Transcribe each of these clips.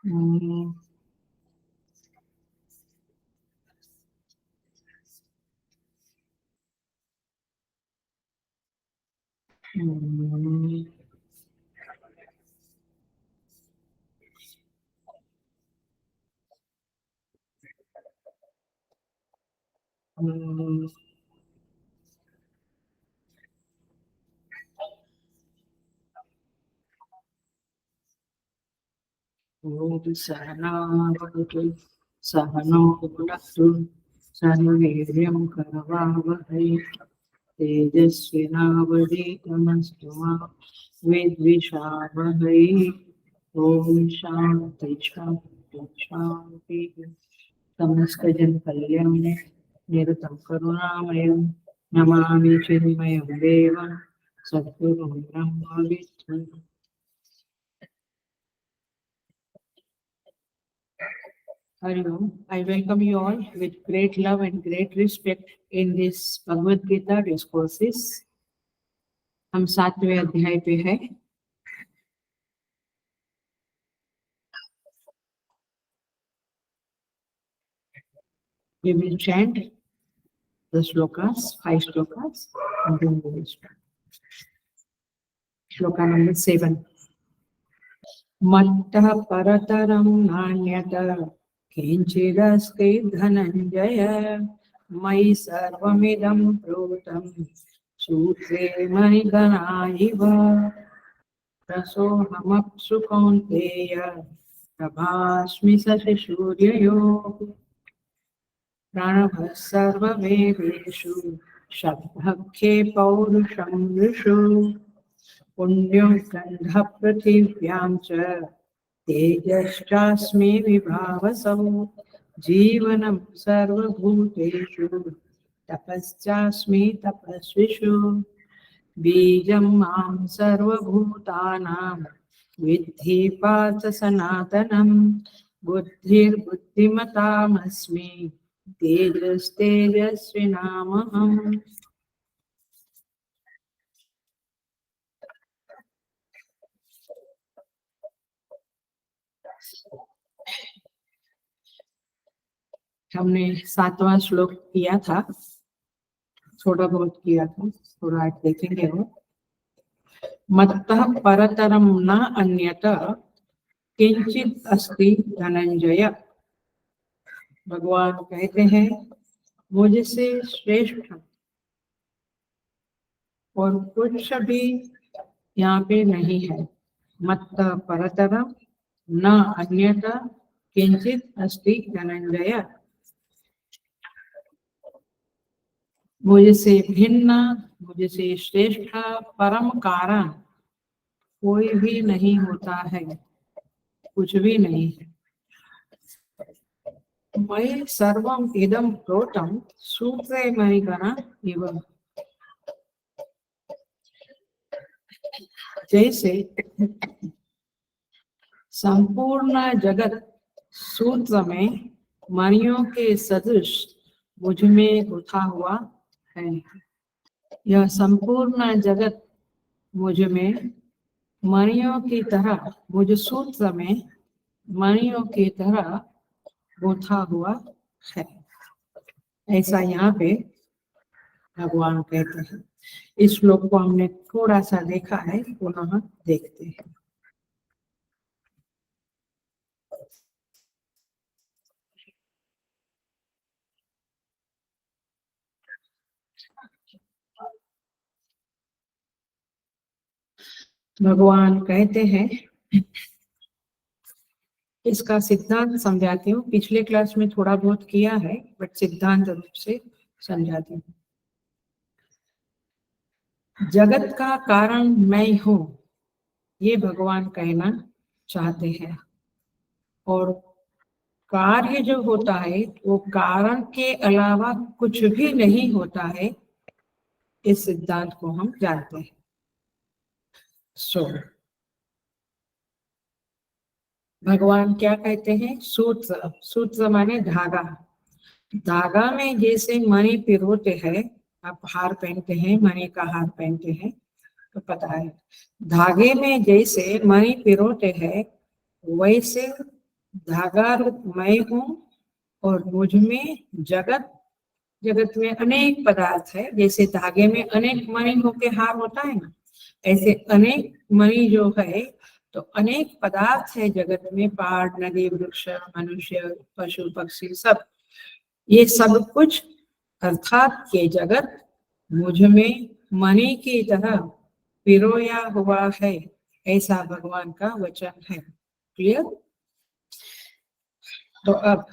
हम्म, हम्म, हम्म, ॐ सहना भवतु सहनौ भुनक्तु सह वीर्यं करवावहै तेजस्विनावधीतमस्तु मा विद्विषावहै ॐ शान्ति शान्ति शान्ति समस्तजन कल्याणे निरतं करुणामयं नमामि चिन्मयं देवं सद्गुरुं ब्रह्म Vishnu. Hari Om. I welcome you all with great love and great respect in this Bhagavad Gita discourses. हम 7वें अध्याय पे है। We will chant the shlokas, 5 shlokas, and then we will start. Shloka number 7. मत्तः परतरं नान्यत् किञ्चिदस्ति धनञ्जय मयि सर्वमिदं प्रोतं सूत्रे मणिगणा इव रसोऽहमप्सु कौन्तेय प्रभास्मि शशिसूर्ययोः प्राणभः सर्ववेदेषु शब्दखे पौरुषं ऋषु पुण्यो गन्धः पृथिव्यां च तेजश्चास्मि विभावसौ जीवनं सर्वभूतेषु तपश्चास्मि तपस्विषु बीजं मां सर्वभूतानां विद्धि पार्थ सनातनं बुद्धिर्बुद्धिमतामस्मि तेजस्तेजस्विनामहम्। हमने 7वां श्लोक किया था, थोड़ा बहुत किया था, थोड़ा आज देखेंगे वो। मत्तः परतरम न अन्यत किंचित अस्ति धनंजय। भगवान कहते हैं मुझसे श्रेष्ठ और कुछ भी यहाँ पे नहीं है। मत्तः परतरम न अन्यत किंचित अस्ति धनंजय। मुझसे भिन्न, मुझसे श्रेष्ठ परम कारण कोई भी नहीं होता है, कुछ भी नहीं है। मयि सर्वम इदं प्रोतं सूत्रे मणिगणा इव। जैसे संपूर्ण जगत सूत्र में मणियों के सदृश मुझ में गुथा हुआ है। यह संपूर्ण जगत मुझ में मणियों की तरह, मुझ सूत्र में मणियों की तरह गुथा हुआ है। ऐसा यहाँ पे भगवान कहते हैं। इस श्लोक को हमने थोड़ा सा देखा है, पुनः देखते हैं। भगवान कहते हैं, इसका सिद्धांत समझाती हूँ। पिछले क्लास में थोड़ा बहुत किया है, बट सिद्धांत रूप से समझाती हूँ। जगत का कारण मैं हूँ, ये भगवान कहना चाहते हैं। और कार्य जो होता है वो कारण के अलावा कुछ भी नहीं होता है, इस सिद्धांत को हम जानते हैं। भगवान क्या कहते हैं? सूत्र, सूत्र माने धागा। धागा में जैसे मणि पिरोते हैं, आप हार पहनते हैं, मणि का हार पहनते हैं तो पता है। धागे में जैसे मणि पिरोते हैं, वैसे धागा रूप मैं हूँ और मुझ में जगत, जगत में अनेक पदार्थ है। जैसे धागे में अनेक मणियों के हार होता है ना, ऐसे अनेक मणि जो है, तो अनेक पदार्थ है जगत में, पहाड़, नदी, वृक्ष, मनुष्य, पशु, पक्षी, सब, ये सब कुछ अर्थात ये जगत मुझ में मणि की तरह पिरोया हुआ है, ऐसा भगवान का वचन है। क्लियर? तो अब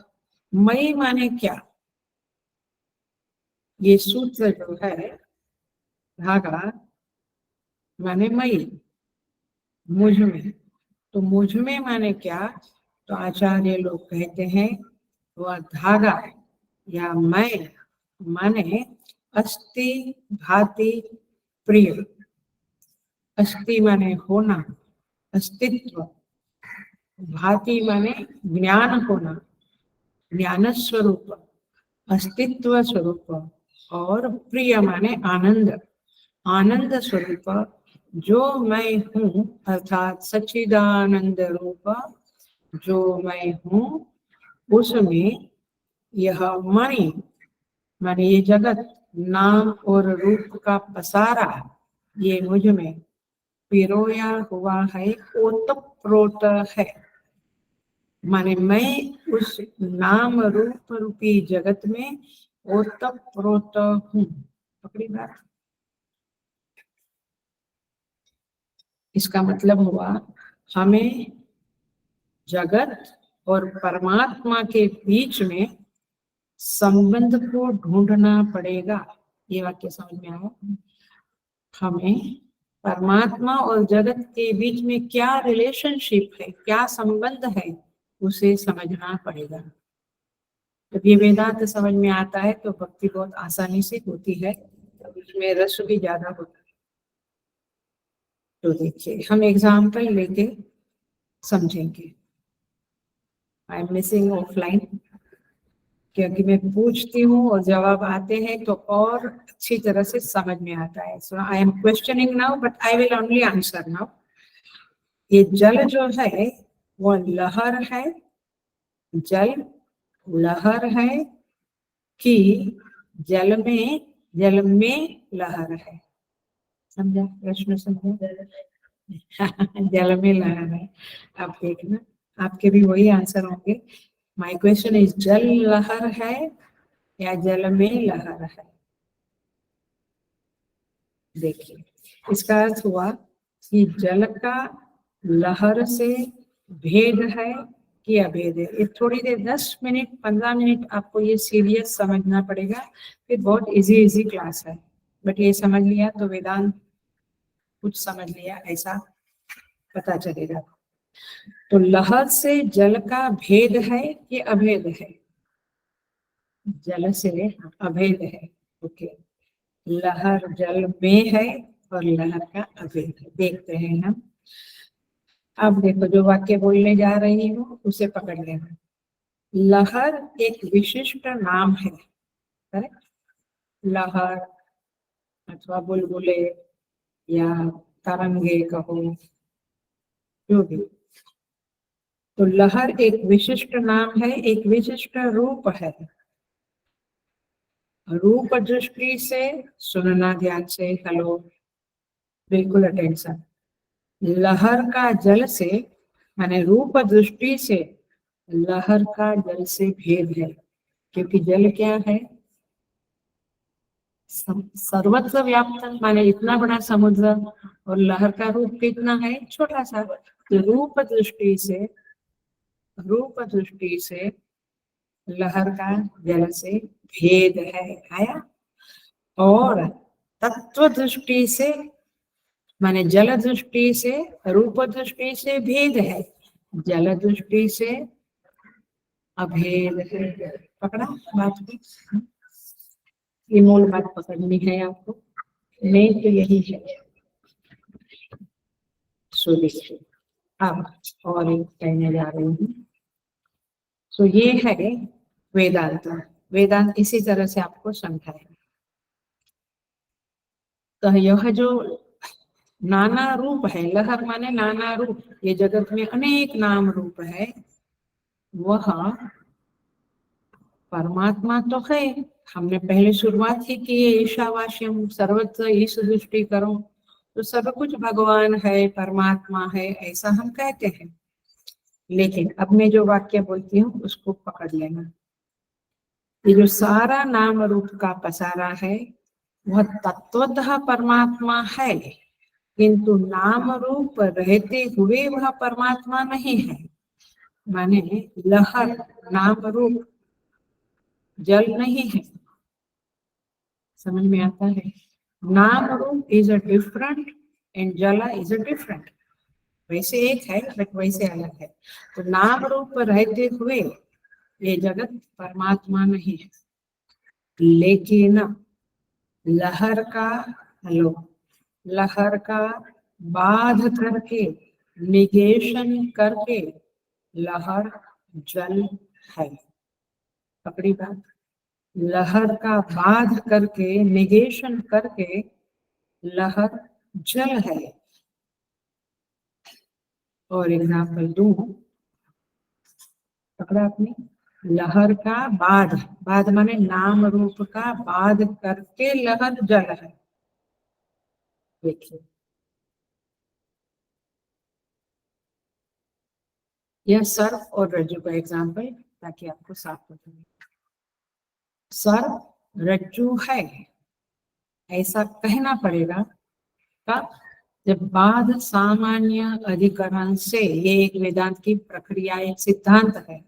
मई माने क्या? ये सूत्र जो है, धागा माने मई, मुझ में, तो मुझ में माने क्या? तो आचार्य लोग कहते हैं वह धागा या मैं माने अस्ति, भाति, प्रिय। अस्ति माने होना, अस्तित्व। भाति माने ज्ञान होना, ज्ञान स्वरूप, अस्तित्व स्वरूप। और प्रिय माने आनंद, आनंद स्वरूप। जो मैं हूँ अर्थात सच्चिदानंद रूप जो मैं हूँ, उसमें यह मणि माने ये जगत, नाम और रूप का पसारा, ये मुझ में पिरोया हुआ है, ओतप्रोत है। माने मैं उस नाम रूप रूपी जगत में ओतप्रोत हूँ। पकड़ी बात? इसका मतलब हुआ हमें जगत और परमात्मा के बीच में संबंध को ढूंढना पड़ेगा। ये वाक्य समझ में आया? हमें परमात्मा और जगत के बीच में क्या रिलेशनशिप है, क्या संबंध है, उसे समझना पड़ेगा। जब ये वेदांत समझ में आता है तो भक्ति बहुत आसानी से होती है, उसमें रस भी ज्यादा होता है। तो देखिए हम एग्जाम्पल लेके समझेंगे। आई एम मिसिंग ऑफलाइन, क्योंकि मैं पूछती हूँ और जवाब आते हैं तो और अच्छी तरह से समझ में आता है। So I am questioning now but I will only answer now. ये जल जो है वो लहर है, जल लहर है कि जल में लहर है। समझा प्रश्न? समझा? जल में लहर है। अब देखना आपके भी वही आंसर होंगे। माय क्वेश्चन इज जल लहर है या जल में लहर है? देखिए इसका अर्थ हुआ कि जल का लहर से भेद है कि अभेद है। ये थोड़ी देर 10 मिनट 15 मिनट आपको ये सीरियस समझना पड़ेगा, फिर बहुत इजी क्लास है। बट ये समझ लिया तो वेदांत कुछ समझ लिया ऐसा पता चलेगा। तो लहर से जल का भेद है कि अभेद है? जल से अभेद है। ओके, लहर जल में है और लहर का अभेद है। देखते हैं हम। अब देखो जो वाक्य बोलने जा रही हूँ उसे पकड़ लेना। लहर एक विशिष्ट नाम है, करेक्ट? लहर अथवा बुलबुले या तरंगे कहो, जो भी। तो लहर एक विशिष्ट नाम है, एक विशिष्ट रूप है। रूप दृष्टि से सुनना ध्यान से, हेलो, बिल्कुल अटेंशन। लहर का जल से माने रूप दृष्टि से लहर का जल से भेद है, क्योंकि जल क्या है? सर्वत्र व्याप्त, माने इतना बड़ा समुद्र, और लहर का रूप कितना है? छोटा सा। तो रूप दृष्टि से लहर का जल से भेद है, आया? और तत्व दृष्टि से माने जल दृष्टि से, रूप दृष्टि से भेद है, जल दृष्टि से अभेद है। पकड़ा बात को? ये मूल बात पकड़नी है आपको, नहीं तो यही है। सो देखिए अब और एक कहने जा रही हूँ। सो ये है वेदांत। वेदांत इसी तरह से आपको समझाएगा। तो यह जो नाना रूप है, लहर माने नाना रूप, ये जगत में अनेक नाम रूप है। वह परमात्मा तो है। हमने पहले शुरुआत ही की है, ईशावास्यम सर्वत्र ईश दृष्टि करो, तो सब कुछ भगवान है, परमात्मा है, ऐसा हम कहते हैं। लेकिन अब मैं जो वाक्य बोलती हूँ उसको पकड़ लेना। ये जो सारा नाम रूप का पसारा है वह तत्वतः परमात्मा है, किंतु नाम रूप रहते हुए वह परमात्मा नहीं है। माने लहर नाम रूप जल नहीं है। समझ में आता है? नाम रूप इज अ डिफरेंट एंड जला इज अ डिफरेंट। वैसे एक है बट वैसे अलग है। तो नाम रूप रहते हुए ये जगत परमात्मा नहीं है। लेकिन लहर का हेलो लहर का बाध करके निगेशन करके लहर जल है। पकड़ी बात? लहर का बाध करके निगेशन करके लहर जल है। और एग्जाम्पल दूं, पकड़ा आपने? लहर का बाध, बाध माने नाम रूप का बाध करके लहर जल है। देखिए यह सर्प और रज्जु का एग्जाम्पल, ताकि आपको साफ हो जाए। सर्प रज्जु है ऐसा कहना पड़ेगा कब? जब बाध सामान्य अधिकरण से, ये एक वेदांत की प्रक्रिया, एक सिद्धांत है।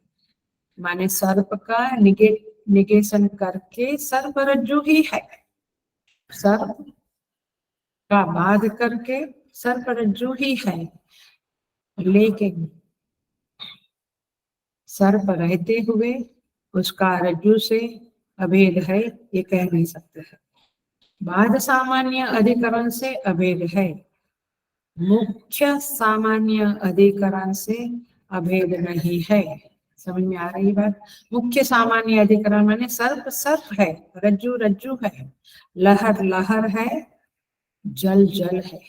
माने सर्प का निगेशन करके सर्प रज्जु ही है। सर्प का बाध करके सर्प रज्जु ही है। लेकिन सर्प रहते हुए उसका रज्जु से अभेद है, ये कह नहीं सकते हैं। बाध सामान्य अधिकरण से अभेद है, मुख्य सामान्य अधिकरण से अभेद नहीं है। समझ में आ रही बात? मुख्य सामान्य अधिकरण माने सर्प सर्प है, रज्जु रज्जु है, लहर लहर है, जल जल है।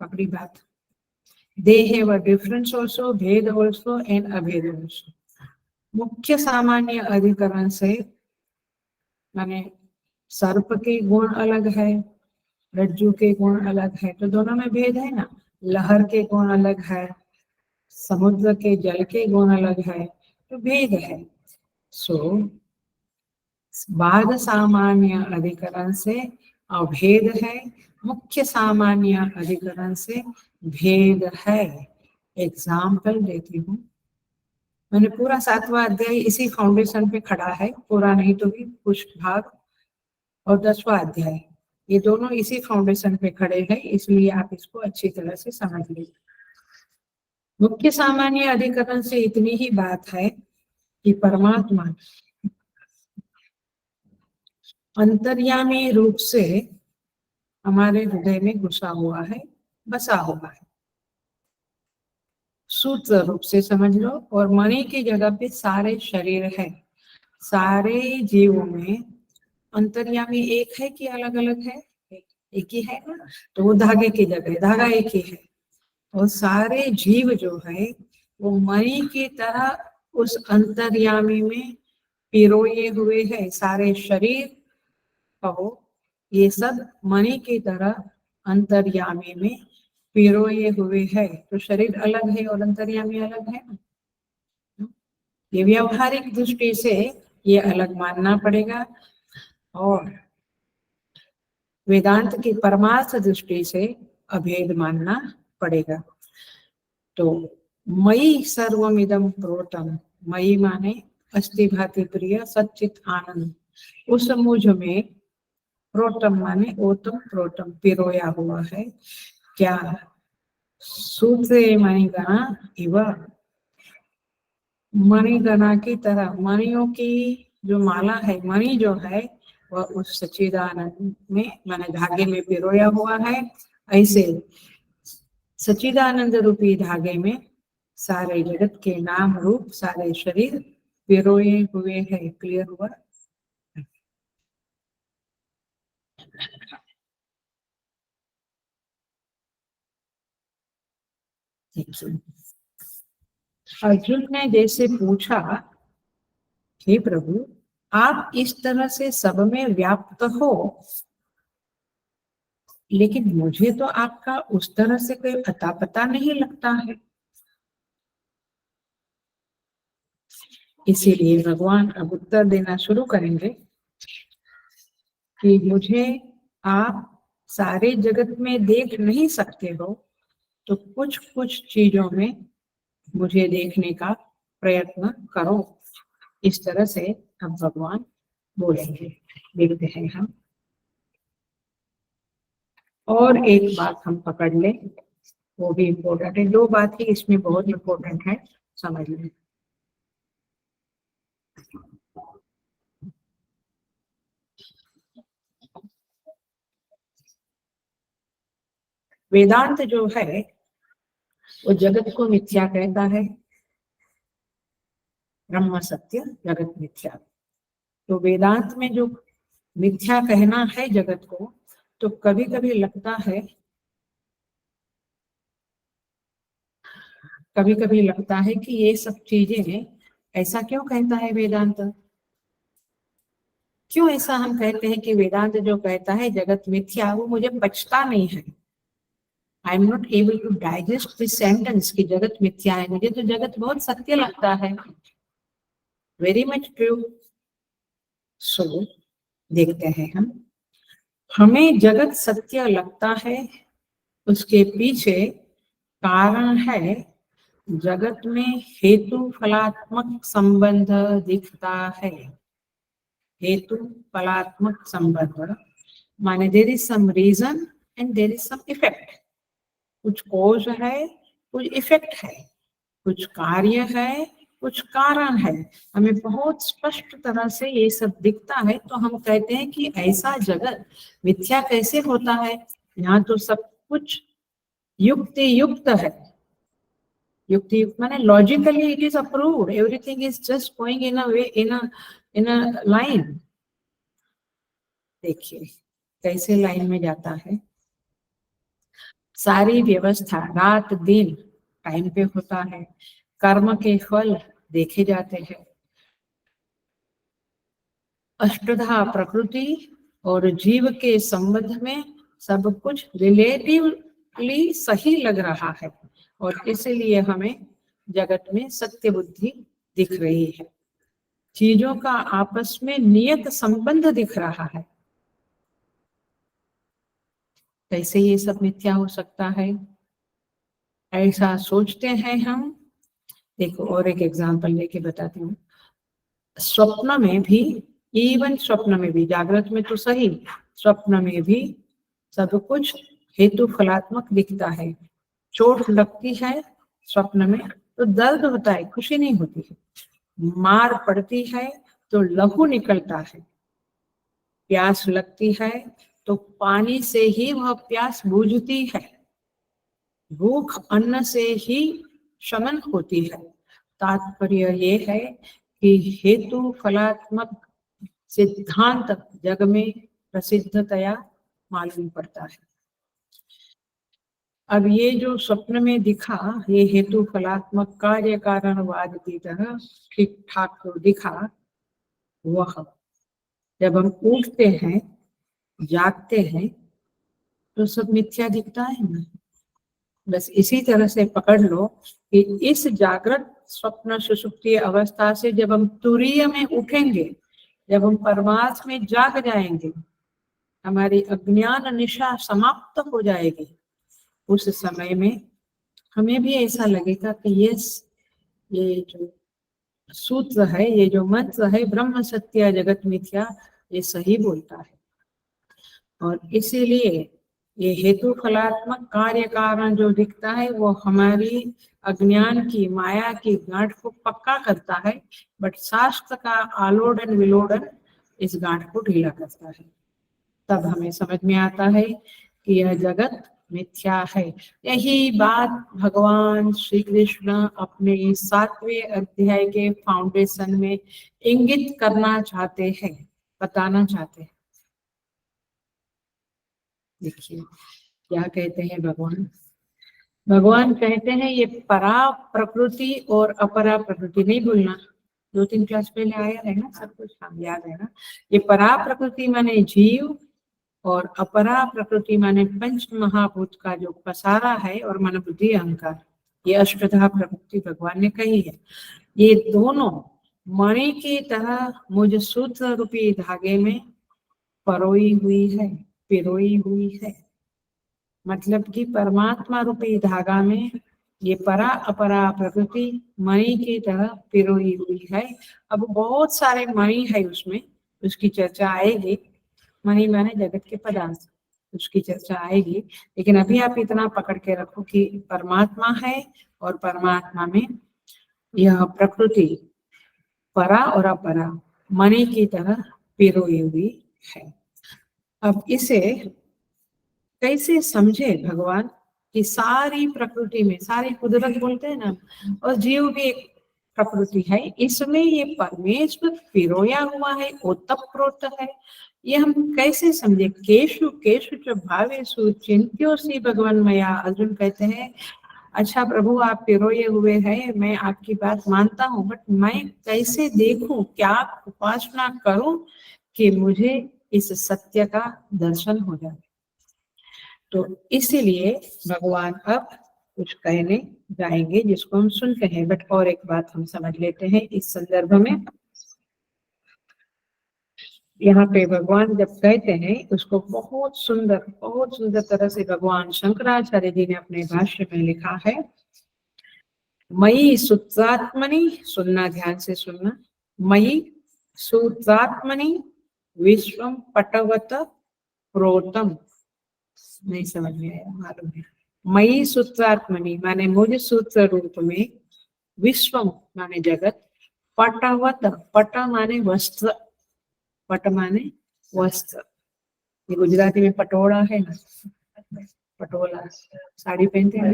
पकड़ी बात? They have a difference also, भेद आल्सो एंड अभेद आल्सो। मुख्य सामान्य अधिकरण से माने सर्प के गुण अलग है, रज्जु के गुण अलग है, तो दोनों में भेद है ना। लहर के गुण अलग है, समुद्र के जल के गुण अलग है, तो भेद है। सो बाध सामान्य अधिकरण से अभेद है, मुख्य सामान्य अधिकरण से भेद है। एग्जाम्पल देती हूँ। मैंने पूरा 7वां अध्याय इसी फाउंडेशन पे खड़ा है, पूरा नहीं तो भी कुछ भाग, और 10वां अध्याय, ये दोनों इसी फाउंडेशन पे खड़े हैं, इसलिए आप इसको अच्छी तरह से समझ लीजिए। मुख्य सामान्य अधिकरण से इतनी ही बात है कि परमात्मा अंतर्यामी रूप से हमारे हृदय में घुसा हुआ है, बसा हुआ है। सूत्र रूप से समझ लो। और मणि की जगह पे सारे शरीर है। सारे जीवों में अंतर्यामी एक है कि अलग अलग है? एक ही है ना। तो वो धागे की जगह धागा एक ही है। और सारे जीव जो है वो मणि की तरह उस अंतर्यामी में पिरोए हुए है। सारे शरीर कहो, ये सब मणि की तरह अंतर्यामी में पिरोए हुए है। तो शरीर अलग है और अंतर्यामी अलग है ना। ये व्यवहारिक दृष्टि से ये अलग मानना पड़ेगा, और वेदांत की परमार्थ दृष्टि से अभेद मानना पड़ेगा। तो मयि सर्वमिदं प्रोतम, मयि माने अस्ति भाति प्रिय सच्चित आनंद, उस मुझ में प्रोतम माने ओतम प्रोतम पिरोया हुआ है। क्या? सूत्रे मणिगणा इव, मणिगणा की तरह, मणियों की जो माला है, मणि जो है वह उस सच्चिदानंद में माने धागे में पिरोया हुआ है। ऐसे सच्चिदानंद रूपी धागे में सारे जगत के नाम रूप सारे शरीर पिरोए हुए है। क्लियर हुआ? देखिए अर्जुन ने जैसे पूछा, हे प्रभु, आप इस तरह से सब में व्याप्त हो, लेकिन मुझे तो आपका उस तरह से कोई अता पता नहीं लगता है। इसीलिए भगवान अब उत्तर देना शुरू करेंगे कि मुझे आप सारे जगत में देख नहीं सकते हो, तो कुछ कुछ चीजों में मुझे देखने का प्रयत्न करो। इस तरह से अब भगवान बोलेंगे। देखते हैं हम। और एक बात हम पकड़ लें, वो भी इम्पोर्टेंट है। दो बात ही इसमें बहुत इम्पोर्टेंट है, समझ लें। वेदांत जो है वो जगत को मिथ्या कहता है, ब्रह्म सत्य जगत मिथ्या। तो वेदांत में जो मिथ्या कहना है जगत को, तो कभी कभी लगता है, कभी कभी लगता है कि ये सब चीजें ऐसा क्यों कहता है वेदांत। क्यों ऐसा हम कहते हैं कि वेदांत जो कहता है जगत मिथ्या, वो मुझे पचता नहीं है। I am not able to digest this sentence कि जगत मिथ्या है। मुझे तो जगत बहुत सत्य लगता है, वेरी मच ट्रू। सो देखते हैं हम। हमें जगत सत्य लगता है, उसके पीछे कारण है, जगत में हेतु फलात्मक संबंध दिखता है। हेतु फलात्मक संबंध माने there is some reason and there is some effect. कुछ कॉज है, कुछ इफेक्ट है, कुछ कार्य है, कुछ कारण है। हमें बहुत स्पष्ट तरह से ये सब दिखता है, तो हम कहते हैं कि ऐसा जगत मिथ्या कैसे होता है। यहाँ तो सब कुछ युक्ति युक्त है। युक्ति युक्त माने logically it is approved, everything is just going in a way, in a line. देखिए कैसे लाइन में जाता है। सारी व्यवस्था रात दिन टाइम पे होता है। कर्म के फल देखे जाते हैं। अष्टधा प्रकृति और जीव के संबंध में सब कुछ रिलेटिवली सही लग रहा है, और इसीलिए हमें जगत में सत्य बुद्धि दिख रही है। चीजों का आपस में नियत संबंध दिख रहा है। कैसे ये सब मिथ्या हो सकता है, ऐसा सोचते हैं हम। देखो और एक एग्जांपल लेके बताती हूँ। स्वप्न में भी, इवन स्वप्न में भी, जागृत में तो सही, स्वप्न में भी सब कुछ हेतु फलात्मक दिखता है। चोट लगती है स्वप्न में तो दर्द होता है, खुशी नहीं होती है। मार पड़ती है तो लहू निकलता है। प्यास लगती है तो पानी से ही वह प्यास बुझती है। भूख अन्न से ही शमन होती है। तात्पर्य ये है कि हेतु फलात्मक सिद्धांत जग में प्रसिद्धतया मालूम पड़ता है। अब ये जो स्वप्न में दिखा, ये हेतु फलात्मक कार्य कारणवाद की तरह ठीक ठाक तो दिखा, वह जब हम उठते हैं, जागते हैं, तो सब मिथ्या दिखता है ना। बस इसी तरह से पकड़ लो कि इस जागृत स्वप्न सुषुप्ति अवस्था से जब हम तुरीय में उठेंगे, जब हम परमार्थ में जाग जाएंगे, हमारी अज्ञान निशा समाप्त हो जाएगी, उस समय में हमें भी ऐसा लगेगा कि ये जो सूत्र है, ये जो मंत्र है, ब्रह्म सत्य जगत मिथ्या, ये सही बोलता है। और इसीलिए ये हेतु फलात्मक कार्य कारण जो दिखता है, वो हमारी अज्ञान की माया की गांठ को पक्का करता है, बट शास्त्र का आलोड़न विलोड़न इस गांठ को ढीला करता है। तब हमें समझ में आता है कि यह जगत मिथ्या है। यही बात भगवान श्री कृष्ण अपने 7वें अध्याय के फाउंडेशन में इंगित करना चाहते हैं, बताना चाहते हैं। देखिए क्या कहते हैं भगवान। भगवान कहते हैं ये परा प्रकृति और अपरा प्रकृति नहीं भूलना, 2-3 क्लास पहले आया है ना, सब कुछ हम याद है ना। ये परा प्रकृति माने जीव और अपरा प्रकृति माने पंच महाभूत का जो पसारा है और मन बुद्धि अहंकार, ये अष्टधा प्रकृति भगवान ने कही है। ये दोनों मणि की तरह मुझ सूत्र रूपी धागे में परोई हुई है, पिरोई हुई है। मतलब कि परमात्मा रूपी धागा में ये परा अपरा प्रकृति मणि की तरह पिरोई हुई है। अब बहुत सारे मणि है उसमें, उसकी चर्चा आएगी। मणि माने जगत के पदार्थ, उसकी चर्चा आएगी। लेकिन अभी आप इतना पकड़ के रखो कि परमात्मा है और परमात्मा में यह प्रकृति परा और अपरा मणि की तरह पिरोई हुई है। अब इसे कैसे समझे भगवान कि सारी प्रकृति में, सारी कुदरत बोलते हैं ना, और जीव भी एक प्रकृति है, इसमें ये परमेश्वर पिरोया हुआ है, ओतप्रोत है। ये हम कैसे समझे? केशु केशु च भावेषु चिंत्योऽसि भगवान मया। अर्जुन कहते हैं अच्छा प्रभु आप पिरोए हुए हैं, मैं आपकी बात मानता हूँ, बट मैं कैसे देखूं, क्या उपासना करूं कि मुझे इस सत्य का दर्शन हो जाए। तो इसीलिए भगवान अब कुछ कहने जाएंगे जिसको हम सुनते हैं। बट और एक बात हम समझ लेते हैं इस संदर्भ में। यहाँ पे भगवान जब कहते हैं उसको बहुत सुंदर तरह से भगवान शंकराचार्य जी ने अपने भाष्य में लिखा है। मयि सूत्रात्मनि, सुनना ध्यान से सुनना, मयि सूत्रात्मनि विश्वम पटवत प्रोतम। नहीं समझ में आया, मालूम है। मयि सूत्रात्मनि माने मुझ सूत्र रूप में, विश्वम माने जगत, पटवत, पट माने वस्त्र, पट माने वस्त्र। ये गुजराती में पटोला है ना, पटोला साड़ी पहनते हैं।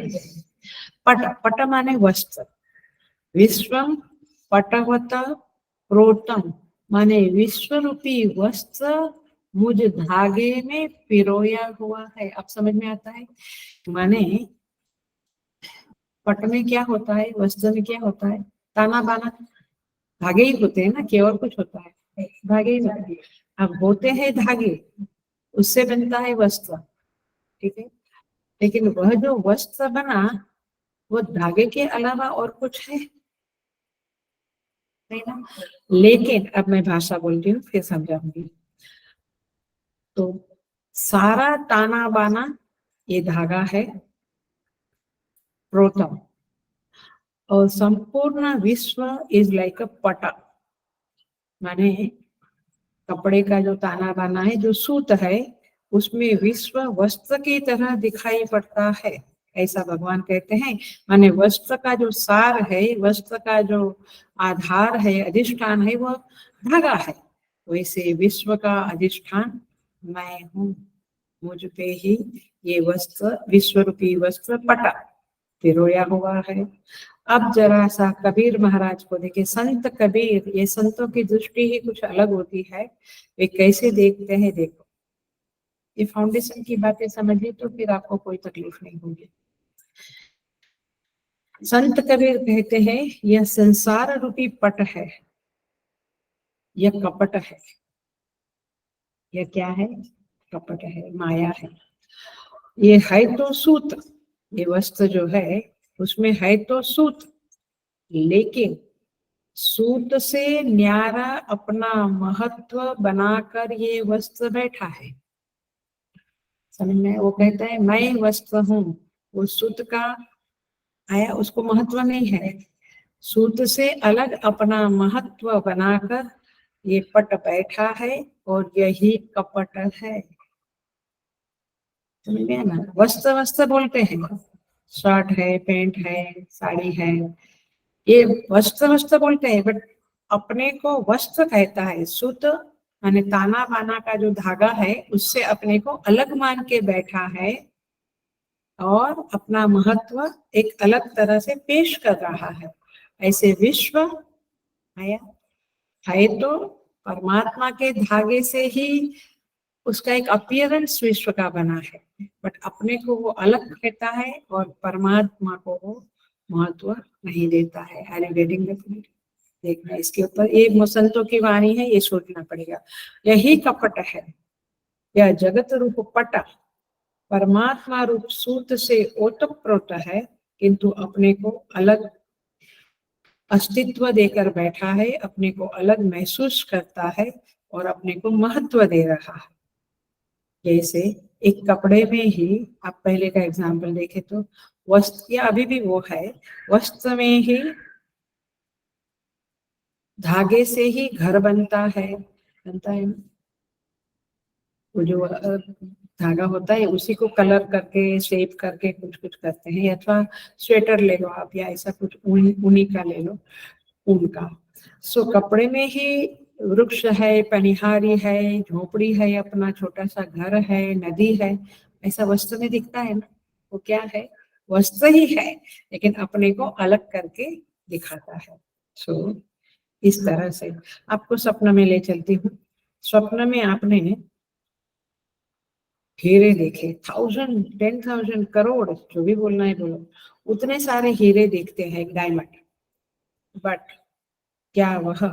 पट, पट माने वस्त्र, विश्वम पटवत प्रोतम माने विश्व रूपी वस्त्र मुझ धागे में पिरोया हुआ है। अब समझ में आता है? माने पट में क्या होता है, वस्त्र में क्या होता है? ताना बाना, धागे ही होते हैं ना, कि और कुछ होता है? धागे ही होते हैं। अब होते हैं धागे, उससे बनता है वस्त्र, ठीक है। लेकिन वह जो वस्त्र बना वो धागे के अलावा और कुछ है नहीं ना। लेकिन अब मैं भाषा बोलती हूँ फिर समझाऊंगी। तो सारा ताना बाना ये धागा है प्रोतम, और संपूर्ण विश्व इज लाइक अ पटा, माने कपड़े का जो ताना बाना है, जो सूत है, उसमें विश्व वस्त्र की तरह दिखाई पड़ता है, ऐसा भगवान कहते हैं। माने वस्त्र का जो सार है, वस्त्र का जो आधार है, अधिष्ठान है, वह धागा है। वैसे विश्व का अधिष्ठान मैं हूँ, मुझ पे ही ये वस्त्र, विश्व रूपी वस्त्र पटा पिरोया हुआ है। अब जरा सा कबीर महाराज को देखिए। संत कबीर, ये संतों की दृष्टि ही कुछ अलग होती है, वे कैसे देखते हैं देखो। ये फाउंडेशन की बातें समझिए तो फिर आपको कोई तकलीफ नहीं होगी। संत कबीर कहते हैं यह संसार रूपी पट है, यह कपट है। यह क्या है? कपट है, माया है। ये है तो सूत्र, ये वस्त्र जो है उसमें है तो सूत्र, लेकिन सूत से न्यारा अपना महत्व बनाकर ये वस्त्र बैठा है। समझ में? वो कहता है मैं वस्त्र हूँ, वो सूत का आया, उसको महत्व नहीं है। सूत से अलग अपना महत्व बनाकर ये पट बैठा है, और यही कपट है। समझ में ना? वस्त्र वस्त्र बोलते हैं, शर्ट है, पैंट है, साड़ी है, ये वस्त्र वस्त्र बोलते हैं, बट अपने को वस्त्र कहता है। सूत माने ताना बाना का जो धागा है, उससे अपने को अलग मान के बैठा है और अपना महत्व एक अलग तरह से पेश कर रहा है। ऐसे विश्व आया है तो परमात्मा के धागे से ही उसका एक अपीयरेंस विश्व का बना है, बट अपने को वो अलग कहता है और परमात्मा को वो महत्व नहीं देता है। Are you getting the point? देखना इसके ऊपर, ये मुसंतों की वाणी है, ये सोचना पड़ेगा। यही कपट है, यह जगत रूप पट परमात्मा रूप सूत से ओतप्रोत है, किंतु अपने को अलग अस्तित्व देकर बैठा है, अपने को अलग महसूस करता है और अपने को महत्व दे रहा है। जैसे एक कपड़े में ही, आप पहले का एग्जाम्पल देखे तो वस्त्र, या अभी भी वो है, वस्त्र में ही धागे से ही घर बनता है ना? वो जो धागा होता है उसी को कलर करके शेप करके कुछ कुछ करते हैं, अथवा स्वेटर ले लो आप, या ऐसा कुछ ऊनी का ले लो, ऊन का। सो कपड़े में ही वृक्ष है, पनिहारी है, झोपड़ी है, अपना छोटा सा घर है, नदी है, ऐसा वस्त्र में दिखता है ना। वो क्या है? वस्त्र ही है, लेकिन अपने को अलग करके दिखाता है। सो इस तरह से आपको स्वप्न में ले चलती हूँ। स्वप्न में आपने हीरे देखे, 1000, 10,000 करोड़, जो भी बोलना है बोलो, उतने सारे हीरे देखते हैं, डायमंड, बट क्या वह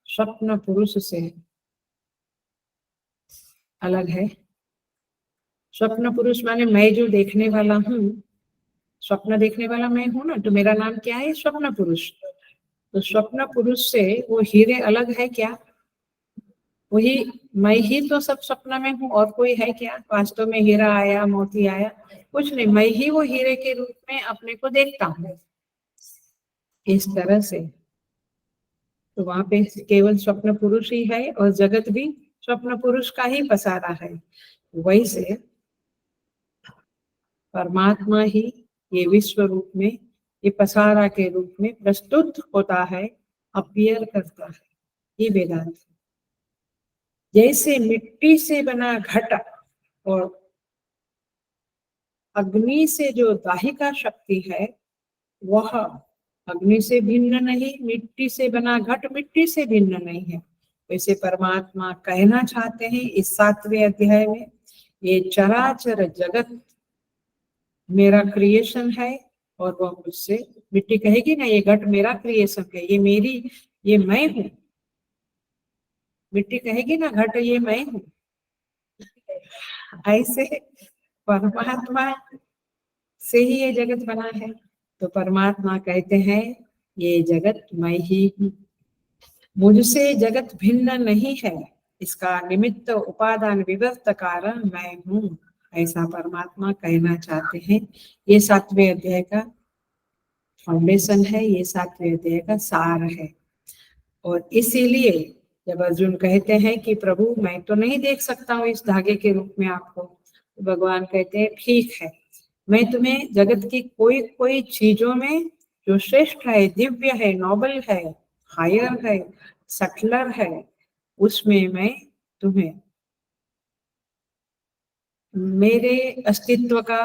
स्वप्न पुरुष से अलग है? स्वप्न पुरुष माने मैं जो देखने वाला हूँ, स्वप्न देखने वाला मैं हूँ ना, तो मेरा नाम क्या है? स्वप्न पुरुष। तो स्वप्न पुरुष से वो हीरे अलग है क्या? वही मैं ही तो सब सपना में हूँ, और कोई है क्या? वास्तव में हीरा आया, मोती आया, कुछ नहीं, मैं ही वो हीरे के रूप में अपने को देखता हूँ। इस तरह से तो वहां पे केवल स्वप्न पुरुष ही है, और जगत भी स्वप्न पुरुष का ही पसारा है। वैसे परमात्मा ही ये विश्व रूप में, ये पसारा के रूप में प्रस्तुत होता है, अपीयर करता है। ये वेदांत। जैसे मिट्टी से बना घट और अग्नि से जो दाहिका शक्ति है, वह अग्नि से भिन्न नहीं, मिट्टी से बना घट मिट्टी से भिन्न नहीं है। वैसे परमात्मा कहना चाहते हैं इस 7वें अध्याय में, ये चराचर जगत मेरा क्रिएशन है, और वह मुझसे, मिट्टी कहेगी ना ये घट मेरा क्रिएशन है, ये मेरी, ये मैं हूँ। मिट्टी कहेगी ना घट ये मैं हूँ। ऐसे परमात्मा से ही ये जगत बना है। तो परमात्मा कहते हैं ये जगत मैं ही हूँ, मुझसे जगत भिन्न नहीं है, इसका निमित्त उपादान विवर्त कारण मैं हूँ, ऐसा परमात्मा कहना चाहते हैं। ये 7वें अध्याय का फाउंडेशन है, ये 7वें अध्याय का सार है। और इसीलिए जब अर्जुन कहते हैं कि प्रभु मैं तो नहीं देख सकता हूँ इस धागे के रूप में आपको, तो भगवान कहते हैं ठीक है, मैं तुम्हें जगत की कोई कोई चीजों में जो श्रेष्ठ है, दिव्य है, नोबल है, हायर है, सटलर है, उसमें मैं तुम्हें मेरे अस्तित्व का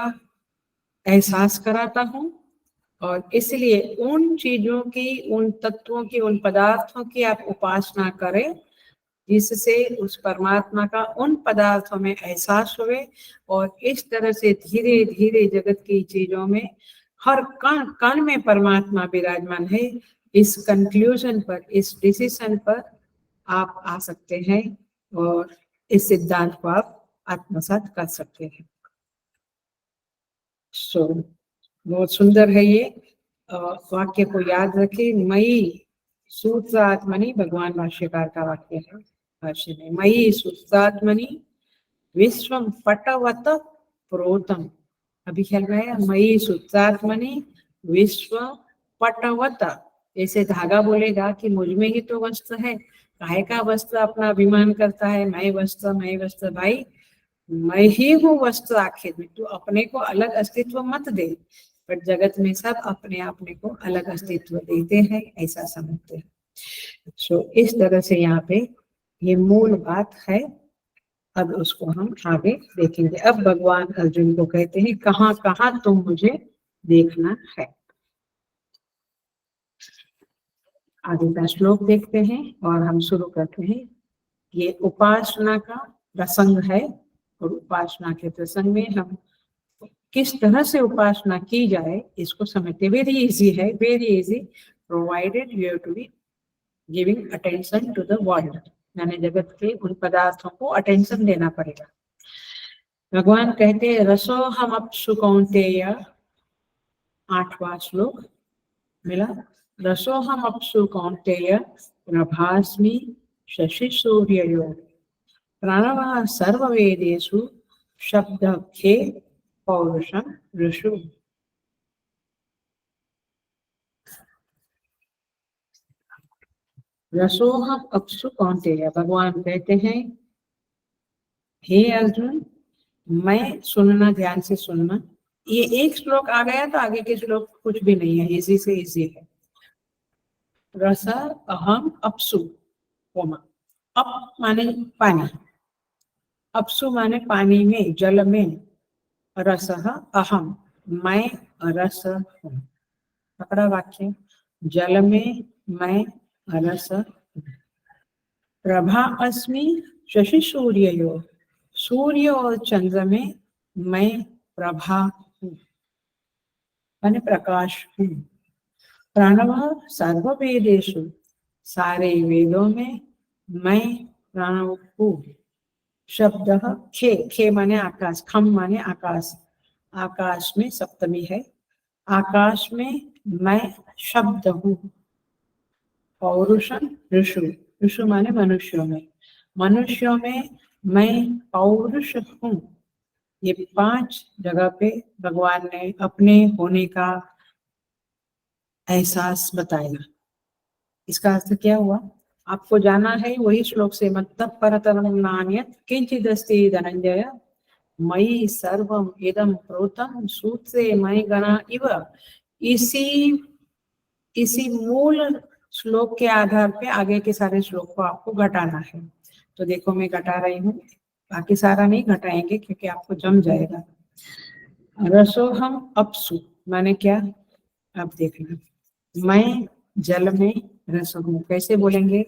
एहसास कराता हूँ। और इसलिए उन चीजों की, उन तत्वों की, उन पदार्थों की आप उपासना करें, जिससे उस परमात्मा का उन पदार्थों में एहसास हुए, और इस तरह से धीरे धीरे जगत की चीजों में हर कण कण में परमात्मा विराजमान है। इस कंक्लूजन पर, इस डिसीजन पर आप आ सकते हैं, और इस सिद्धांत को आप आत्मसात कर सकते हैं। सो बहुत सुंदर है ये वाक्य को याद रखें। मई सूत्रात्मनि, भगवान भाष्यकार का वाक्य है भाष्य में, मई सूत्रात्मनि विश्वम पटवत प्रोतम। अभी ख्याल रहा, मई सूत्रात्मनि विश्व पटवत, जैसे धागा बोलेगा कि मुझ में ही तो वस्त्र है, काहे का वस्त्र अपना अभिमान करता है, मैं वस्त्र मैं वस्त्र। भाई मैं ही हूँ वस्त्र, आखिर में तू अपने को अलग अस्तित्व मत दे, पर जगत में सब अपने अपने को अलग अस्तित्व देते हैं, ऐसा समझते हैं। सो इस तरह से यहाँ पे ये मूल बात है। अब उसको हम आगे देखेंगे। अब भगवान अर्जुन को कहते हैं कहाँ कहाँ तुम मुझे देखना है। आगे का श्लोक देखते हैं और हम शुरू करते हैं। ये उपासना का प्रसंग है, और उपासना के प्रसंग में हम किस तरह से उपासना की जाए इसको समझते। वेरी इजी है, very easy, provided you have to be giving attention to the world, यानी जगत के उन पदार्थों को अटेंशन देना पड़ेगा। भगवान कहते हैं रसो हम अपसु कौन्तेय, 8वां श्लोक मिला, रसो हम अपसु कौन्तेय प्रभास्मि शशि सूर्ययोः प्रणवः सर्ववेदेषु शब्दखे पौरुषम ऋषु। रसोहम अपसु कौन्तेय, भगवान कहते हैं हे अर्जुन, मैं, सुनना, ध्यान से सुनना, ये एक श्लोक आ गया तो आगे के श्लोक कुछ भी नहीं है, इजी से इजी है। रस अहम अपसु, अप माने पानी, अपसु माने पानी में, जल में, रस अहम मैं रस हूँ। पकड़ा वाक्य, जल में मैं रस, प्रभा अस्मि शशि सूर्ययोः, सूर्य और चंद्र में मैं प्रभा हूँ, माने प्रकाश हूँ। प्रणव सर्ववेदेषु, सारे वेदों में मैं प्रणव हूँ। शब्द खे, खे माने आकाश, खम माने आकाश, आकाश में सप्तमी है, आकाश में मैं शब्द हूँ। पौरुषम ऋषु, ऋषु माने मनुष्यों में, मनुष्यों में मैं पौरुष हूँ। ये 5 जगह पे भगवान ने अपने होने का एहसास बताया। इसका अर्थ क्या हुआ, आपको जाना है वही श्लोक से, मतलब परतरं नान्यत् किंचिदस्ति धनंजय मयि सर्वम इदं प्रोतं सूत्रे मयि गणा इव। इसी मूल श्लोक के आधार पे आगे के सारे श्लोक को आपको घटाना है। तो देखो मैं घटा रही हूँ, बाकी सारा नहीं घटाएंगे क्योंकि आपको जम जाएगा। रसोहम अपसु माने क्या, आप देखना, मैं जल में रस हूँ, कैसे बोलेंगे,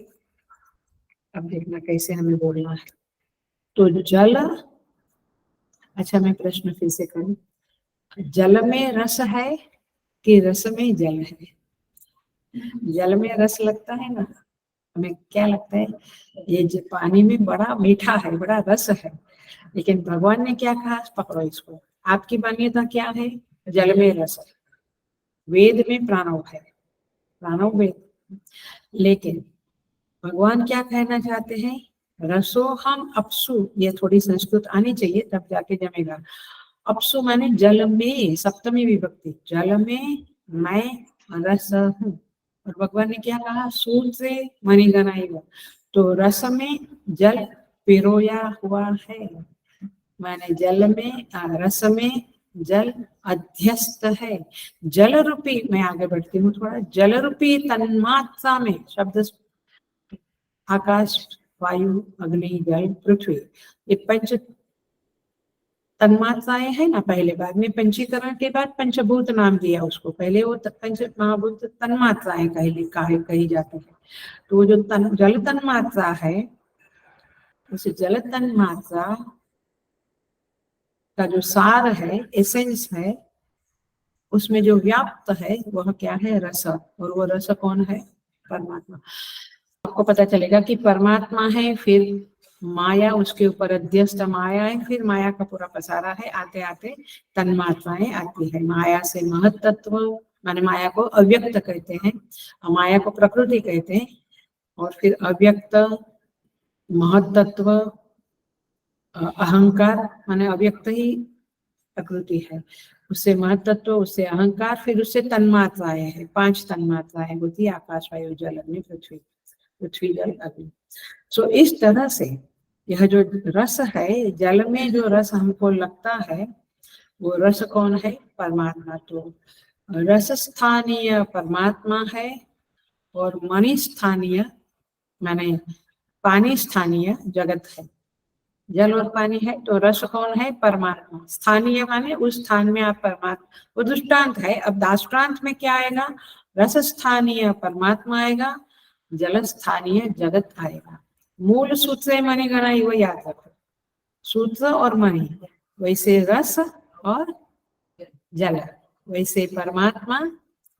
अब देखना कैसे हमें बोलना है। तो जल, अच्छा मैं प्रश्न फिर से करूं, जल में रस है कि रस में जल है? जल में रस लगता है ना, हमें क्या लगता है, ये जो पानी में बड़ा मीठा है, बड़ा रस है, लेकिन भगवान ने क्या कहा, पकड़ो इसको, आपकी मान्यता क्या है, जल में रस है, वेद में प्राणव है, प्राणव वेद, लेकिन भगवान क्या कहना चाहते हैं, रसो हम अपसु, ये थोड़ी संस्कृत आनी चाहिए तब जाके जमेगा। अपसु माने जल में, सप्तमी विभक्ति, जल में मैं रस हूँ। और भगवान ने क्या कहा, सूर्य से मणिगणा, तो रस में जल पिरोया हुआ है, माने जल में, रस में जल अध्यस्त है। जल रूपी, मैं आगे बढ़ती हूँ थोड़ा, जल रूपी तन्मात्रा में, शब्द आकाश, वायु, अग्नि, जल, पृथ्वी, ये 5 तन्मात्राएं है ना, पहले बाद में पंचीकरण के बाद पंचभूत नाम दिया उसको, पहले वो 5 महाभूत तन्मात्राएं कही जाती है। तो वो जो जल तन्मात्रा है, उस जल तन्मात्रा का जो सार है, एसेंस है, उसमें जो व्याप्त है वह क्या है, रस, और वो रस कौन है, परमात्मा। आपको पता चलेगा कि परमात्मा है, फिर माया उसके ऊपर अध्यस्त माया है, फिर माया का पूरा पसारा है, आते आते तन्मात्राएं आती है। माया से महत तत्व, माने माया को अव्यक्त कहते हैं, माया को प्रकृति कहते हैं, और फिर अव्यक्त, महत तत्व, अहंकार, माने अव्यक्त ही प्रकृति है, उससे महत तत्व, उससे अहंकार, फिर उससे तन्मात्राएं है, 5 तन्मात्राएं होती है, आकाश, वायु, जल, अग्नि, पृथ्वी, जल, अग्नि। सो इस तरह से यह जो रस है, जल में जो रस हमको लगता है, वो रस कौन है, परमात्मा। तो रस स्थानीय परमात्मा है, और मणि स्थानीय माने पानी स्थानीय जगत है। जल और पानी है तो रस कौन है, परमात्मा। स्थानीय माने उस स्थान में आप परमात्मा, वो दृष्टांत है। अब दाष्टांत में क्या आएगा, रस स्थानीय परमात्मा आएगा, जल स्थानीय जगत आएगा। मूल सूत्र से मणिगणा, वो याद रखो, सूत्र और मणि, वैसे रस और जल, वैसे परमात्मा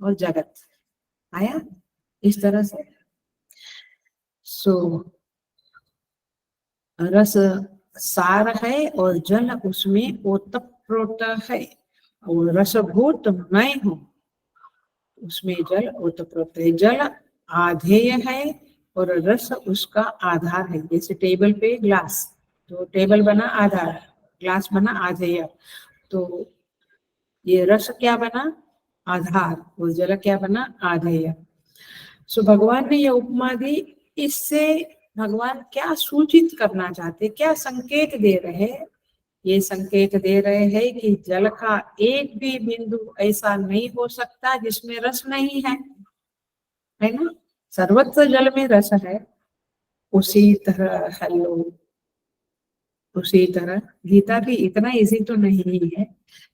और जगत। आया इस तरह से। सो रस सार है और जल उसमें ओतप्रोत है, और रसभूत मैं हूँ, उसमें जल ओतप्रोत है। जल आधेय है और रस उसका आधार है। जैसे टेबल पे ग्लास, तो टेबल बना आधार, ग्लास बना आधेय, तो ये रस क्या बना, आधार, और जल क्या बना, आधेय। सो भगवान ने यह उपमा दी। इससे भगवान क्या सूचित करना चाहते, क्या संकेत दे रहे हैं? ये संकेत दे रहे हैं कि जल का एक भी बिंदु ऐसा नहीं हो सकता जिसमें रस नहीं है ना। सर्वत्र जल में रस है। उसी तरह हेलो, उसी तरह गीता भी इतना इजी तो नहीं है।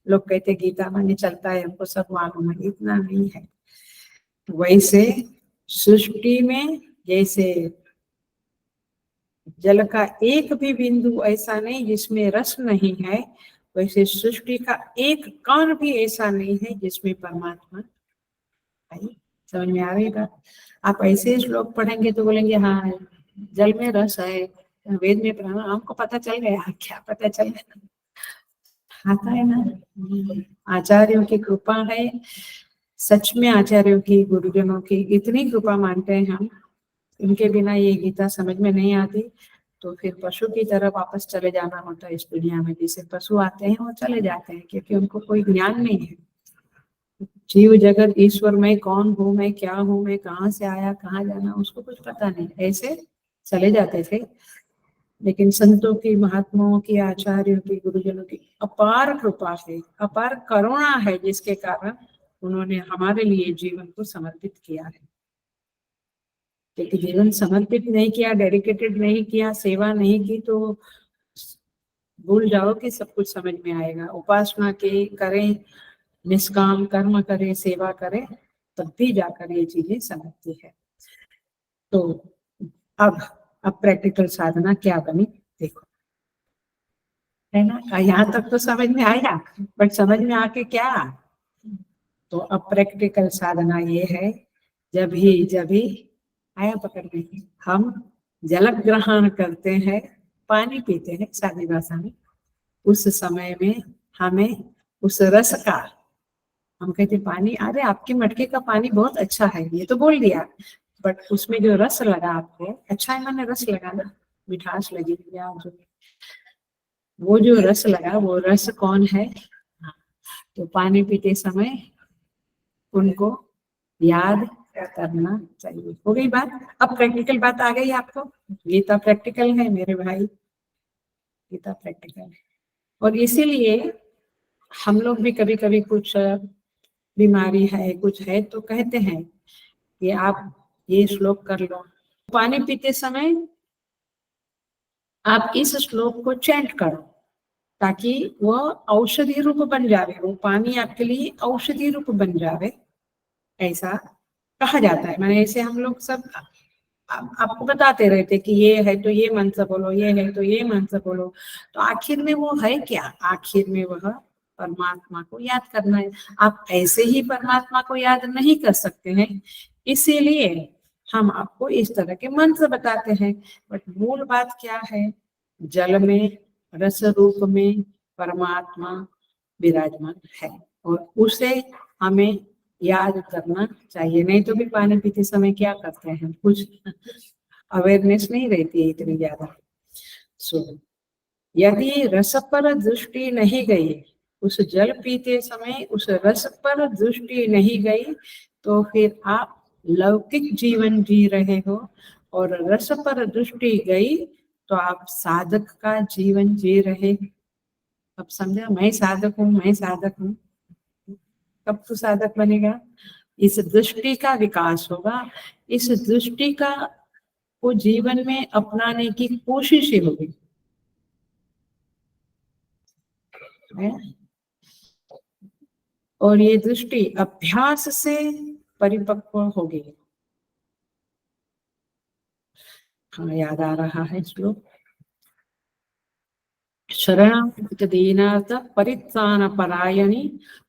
लोग कहते गीता माने चलता है, हमको सब मालूम है, इतना नहीं है। वैसे सृष्टि में जैसे जल का एक भी बिंदु ऐसा नहीं जिसमें रस नहीं है, वैसे सृष्टि का एक कण भी ऐसा नहीं है जिसमें परमात्मा है। समझ में आ रही बात? आप ऐसे श्लोक पढ़ेंगे तो बोलेंगे हाँ जल में रस है, वेद में पढ़ा, हमको पता चल गया। क्या पता चल गया? आता है ना। आचार्यों की कृपा है, सच में आचार्यों की, गुरुजनों की इतनी कृपा मानते हैं हम। इनके बिना ये गीता समझ में नहीं आती, तो फिर पशु की तरह वापस चले जाना होता है इस दुनिया में। जैसे पशु आते हैं और चले जाते हैं, क्योंकि उनको कोई ज्ञान नहीं है। जीव जगत ईश्वर, मैं कौन हूँ, मैं क्या हूँ, मैं कहाँ से आया, कहाँ जाना, उसको कुछ पता नहीं, ऐसे चले जाते थे। लेकिन संतों की, महात्माओं की, आचार्यों की, गुरुजनों की अपार कृपा है, अपार करुणा है, जिसके कारण उन्होंने हमारे लिए जीवन को समर्पित किया है। क्योंकि जीवन समर्पित नहीं किया, डेडिकेटेड नहीं किया, सेवा नहीं की, तो भूल जाओ कि सब कुछ समझ में आएगा। उपासना के करें, निष्काम कर्म करें, सेवा करें, तब भी जाकर ये चीजें समझती है। तो अब प्रैक्टिकल साधना क्या बनी देखो, है ना। यहाँ तक तो समझ में आया, बट समझ में आके क्या? तो अब प्रैक्टिकल साधना ये है, जब भी आया पकड़ में हम जल ग्रहण करते हैं, पानी पीते हैं सादी भाषा में, उस समय में हमें उस रस का, हम कहते पानी, अरे आपके मटके का पानी बहुत अच्छा है, ये तो बोल दिया, बट उसमें जो रस लगा आपको, अच्छा है मैंने रस लगा ना, मिठास लगी, या वो जो रस लगा, वो रस कौन है? तो पानी पीते समय उनको याद करना चाहिए। हो गई बात? अब प्रैक्टिकल बात आ गई आपको। गीता प्रैक्टिकल है मेरे भाई, गीता प्रैक्टिकल है। और इसीलिए हम लोग भी कभी कभी कुछ बीमारी है, कुछ है, तो कहते हैं कि आप ये श्लोक कर लो। पानी पीते समय आप इस श्लोक को चैंट करो, ताकि वो औषधि रूप बन जावे, वो पानी आपके लिए औषधि रूप बन जावे, ऐसा कहा जाता है। मैंने ऐसे हम लोग सब आपको बताते रहते कि ये है तो ये मंत्र बोलो, ये है तो ये मंत्र बोलो, तो आखिर में वो है क्या? आखिर में वह परमात्मा को याद करना है। आप ऐसे ही परमात्मा को याद नहीं कर सकते हैं, इसीलिए हम आपको इस तरह के मंत्र बताते हैं। बट मूल बात क्या है? जल में, रस रूप में परमात्मा विराजमान है, और उसे हमें याद करना चाहिए। नहीं तो भी पानी पीते समय क्या करते हैं, कुछ अवेयरनेस नहीं रहती है इतनी ज्यादा। सो यदि रस पर दृष्टि नहीं गई, उस जल पीते समय उस रस पर दृष्टि नहीं गई, तो फिर आप लौकिक जीवन जी रहे हो, और रस पर दृष्टि गई तो आप साधक का जीवन जी रहे। अब समझा, मैं साधक हूँ, मैं साधक हूँ, कब तो साधक बनेगा? इस दृष्टि का विकास होगा, इस दृष्टि का को जीवन में अपनाने की कोशिश ही होगी, है? और ये दृष्टि अभ्यास से परिपक्व होगी। हाँ, याद आ रहा है श्लोक। शरणागत परित्राण परायणी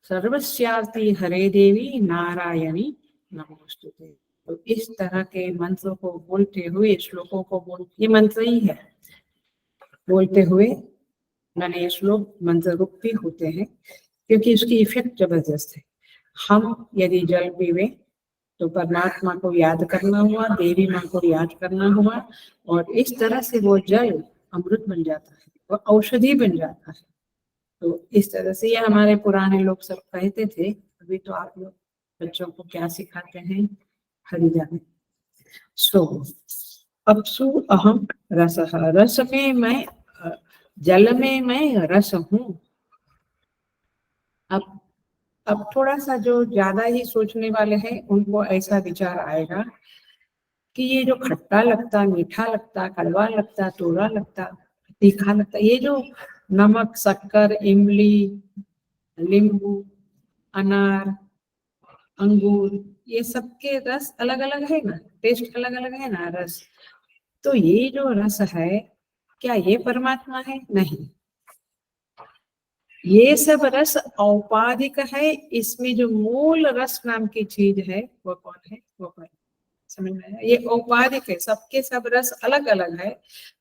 सर्वस्यार्ति हरे देवी नारायणी नमोस्तुते। तो इस तरह के मंत्र को बोलते हुए, श्लोकों को ये मंत्र ही है, बोलते हुए मैंने श्लोक मंत्र रूप भी होते हैं, क्योंकि उसकी इफेक्ट जबरदस्त है। हम यदि जल पीवे तो परमात्मा को याद करना हुआ, देवी माँ को याद करना हुआ, और इस तरह से वो जल अमृत बन जाता है, वो औषधि बन जाता है। तो इस तरह से ये हमारे पुराने लोग सब कहते थे। अभी तो आप लोग बच्चों को क्या सिखाते हैं, हरि जाने। सो अपसु अहम रसः, रस में मैं, जल में मैं रस हूँ। अब थोड़ा सा जो ज्यादा ही सोचने वाले हैं उनको ऐसा विचार आएगा कि ये जो खट्टा लगता, मीठा लगता, कड़वा लगता, तोड़ा लगता, तीखा लगता, ये जो नमक, शक्कर, इमली, नींबू, अनार, अंगूर, ये सब के रस अलग अलग है ना, टेस्ट अलग अलग है ना रस। तो ये जो रस है, क्या ये परमात्मा है? नहीं, ये सब रस औपाधिक है। इसमें जो मूल रस नाम की चीज है वो कौन है? वो कौन? समझ में आया? ये औपाधिक है, सबके सब रस अलग अलग है,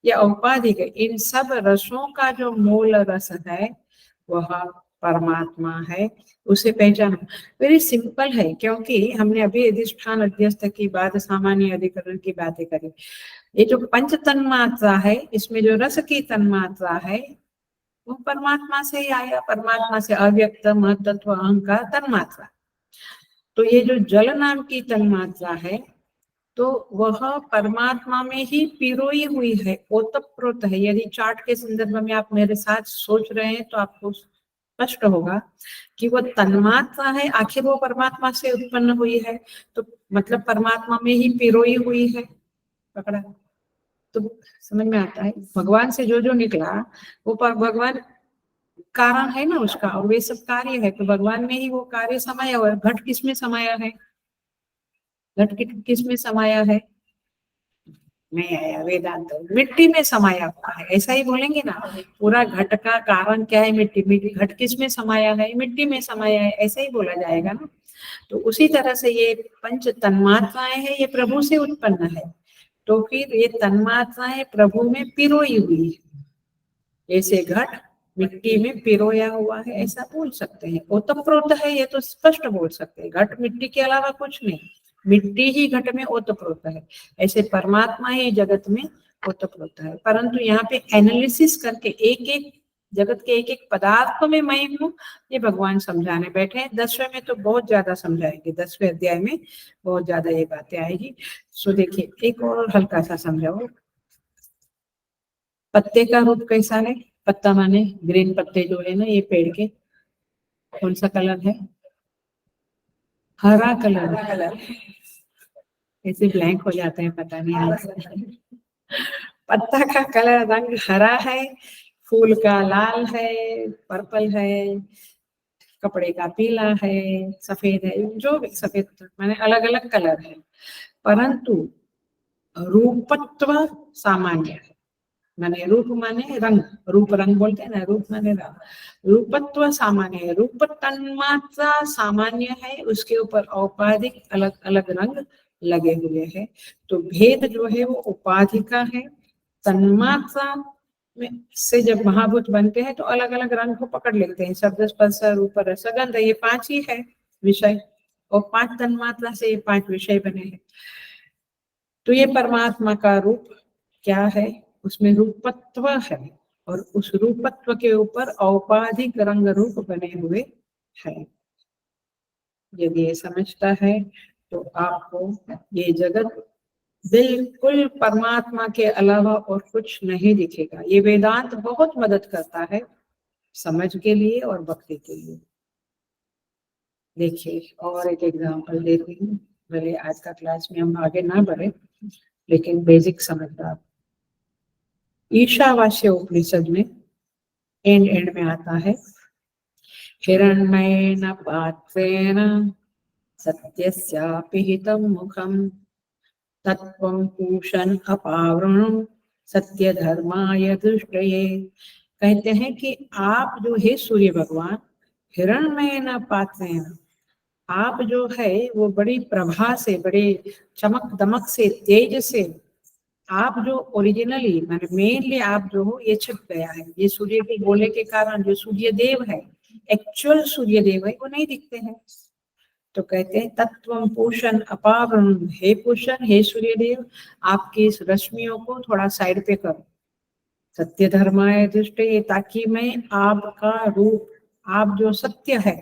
ये औपाधिक है। इन सब रसों का जो मूल रस है वह परमात्मा है, उसे पहचानो। वेरी सिंपल है, क्योंकि हमने अभी अधिष्ठान अध्यस्थ की बात, सामान्य अधिकरण की बातें करी। ये जो पंच तन्मात्रा है, इसमें जो रस की तन्मात्रा है वो परमात्मा से ही आया, परमात्मा से अव्यक्त महत्त्व अहंकार तन्मात्रा। तो ये जो जल नाम की तन्मात्रा है, तो वह परमात्मा में ही पिरोई हुई है, ओतप्रोत है। यदि चार्ट के संदर्भ में आप मेरे साथ सोच रहे हैं तो आपको स्पष्ट होगा कि वो तन्मात्रा है, आखिर वो परमात्मा से उत्पन्न हुई है, तो मतलब परमात्मा में ही पिरोई हुई है। पकड़ा? तो समझ में आता है, भगवान से जो जो निकला वो भगवान कारण है ना उसका, और वे सब कार्य है, तो भगवान में ही वो कार्य समाया हुआ है। घट किसमें समाया है? घट किसमें समाया है? नहीं आया, वेदांत मिट्टी में समाया हुआ है, ऐसा ही बोलेंगे ना। पूरा घट का कारण क्या है? मिट्टी। मिट्टी, घट किस में समाया है? मिट्टी में समाया है, ऐसा ही बोला जाएगा ना। तो उसी तरह से ये पंच तन्मात्राएं हैं, ये प्रभु से उत्पन्न है। तो फिर ये तन्मात्राएं प्रभु में पिरोई हुई है, जैसे घट मिट्टी में पिरोया हुआ है, ऐसा बोल सकते हैं। ओतप्रोत है, ये तो स्पष्ट बोल सकते हैं। घट मिट्टी के अलावा कुछ नहीं, मिट्टी ही घट में ओतप्रोत है, ऐसे परमात्मा ही जगत में ओतप्रोत है। परंतु यहाँ पे एनालिसिस करके एक एक जगत के एक एक पदार्थ में मैं हूँ, ये भगवान समझाने बैठे हैं। 10वें में तो बहुत ज्यादा समझाएंगे, 10वें अध्याय में बहुत ज्यादा ये बातें आएगी। सो देखिए, एक और हल्का सा समझाओ। पत्ते का रूप कैसा है? पत्ता माने ग्रीन पत्ते जो है ना ये पेड़ के, कौन सा कलर है? हरा कलर। ऐसे ब्लैंक हो जाते हैं, पता नहीं। पत्ता का कलर, रंग हरा है, फूल का लाल है, पर्पल है, कपड़े का पीला है, सफेद है, जो भी सफेद माने अलग अलग कलर है। परंतु रूपत्व सामान्य है। माने रूप माने रंग, रूप रंग बोलते हैं ना, रूप माने रंग। रूपत्व सामान्य है, रूप तन्मात्रा सामान्य है, उसके ऊपर औपाधिक अलग अलग रंग लगे हुए हैं। तो भेद जो है वो उपाधि का है। तन्मात्रा में से जब महाभूत बनते हैं तो अलग अलग रंग को पकड़ लेते हैं, शब्द, स्पर्श, रूप, रस, गंध, ये 5 ही है विषय, और 5 तन्मात्रा से ये 5 विषय बने हैं। तो ये परमात्मा का रूप क्या है? उसमें रूपत्व है, और उस रूपत्व के ऊपर औपाधिक रंग रूप बने हुए हैं। यदि ये समझता है तो आपको ये जगत बिल्कुल परमात्मा के अलावा और कुछ नहीं दिखेगा। ये वेदांत बहुत मदद करता है समझ के लिए और भक्ति के लिए। देखिए, और एक एग्जांपल देती हूँ, भले आज का क्लास में हम आगे ना बढ़े, लेकिन बेसिक समझदार। ईशावास्य उपनिषद में एंड में आता है, हिरण्येन पात्रेण सत्यस्यापि हितं मुखम् तत्त्वं पूषन् अपावृणं सत्यधर्माय दृष्टये कहते हैं कि आप जो है सूर्य भगवान हिरण्मय न पाते हैं, आप जो है वो बड़ी प्रभा से, बड़े चमक दमक से, तेज से, आप जो ओरिजिनली माने मेनली आप जो हो ये छिप गया है। ये सूर्य के गोले के कारण जो सूर्य देव है, एक्चुअल सूर्य देव है, वो नहीं दिखते हैं। तो कहते हैं तत्वम पोषण अपावरण, हे पोषण, हे सूर्य देव, आपकी इस रश्मियों को थोड़ा साइड पे करो। सत्य धर्माय दृष्टि, ताकि मैं आपका रूप, आप जो सत्य है,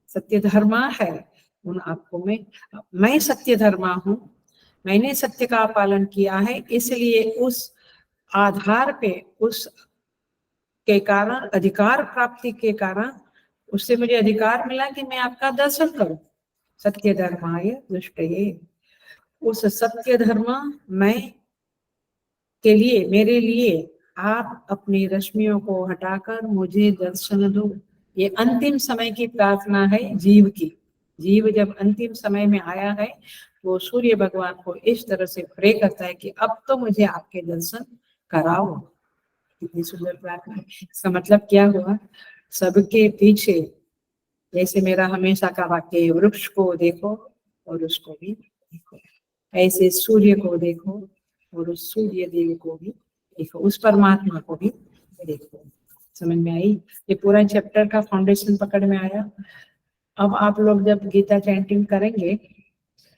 सत्य धर्मा है, उन आपको मैं सत्य धर्मा हूँ, मैंने सत्य का पालन किया है, इसलिए उस आधार पे, उस के कारण, अधिकार प्राप्ति के कारण, उससे मुझे अधिकार मिला कि मैं आपका दर्शन करूं। सत्य धर्माय दृष्टये, उस सत्य धर्म मैं के लिए, मेरे लिए आप अपनी रश्मियों को हटाकर मुझे दर्शन दो। ये अंतिम समय की प्रार्थना है जीव की। जीव जब अंतिम समय में आया है, वो सूर्य भगवान को इस तरह से प्रे करता है कि अब तो मुझे आपके दर्शन कराओ। कितनी सुंदर प्रार्थना। इसका मतलब क्या हुआ? सबके पीछे, जैसे मेरा हमेशा का वाक्य है, वृक्ष को देखो और उसको भी देखो, ऐसे सूर्य को देखो और उस सूर्य देव को भी देखो, उस परमात्मा को भी देखो। समझ में आई? ये पूरा चैप्टर का फाउंडेशन पकड़ में आया। अब आप लोग जब गीता चैंटिंग करेंगे,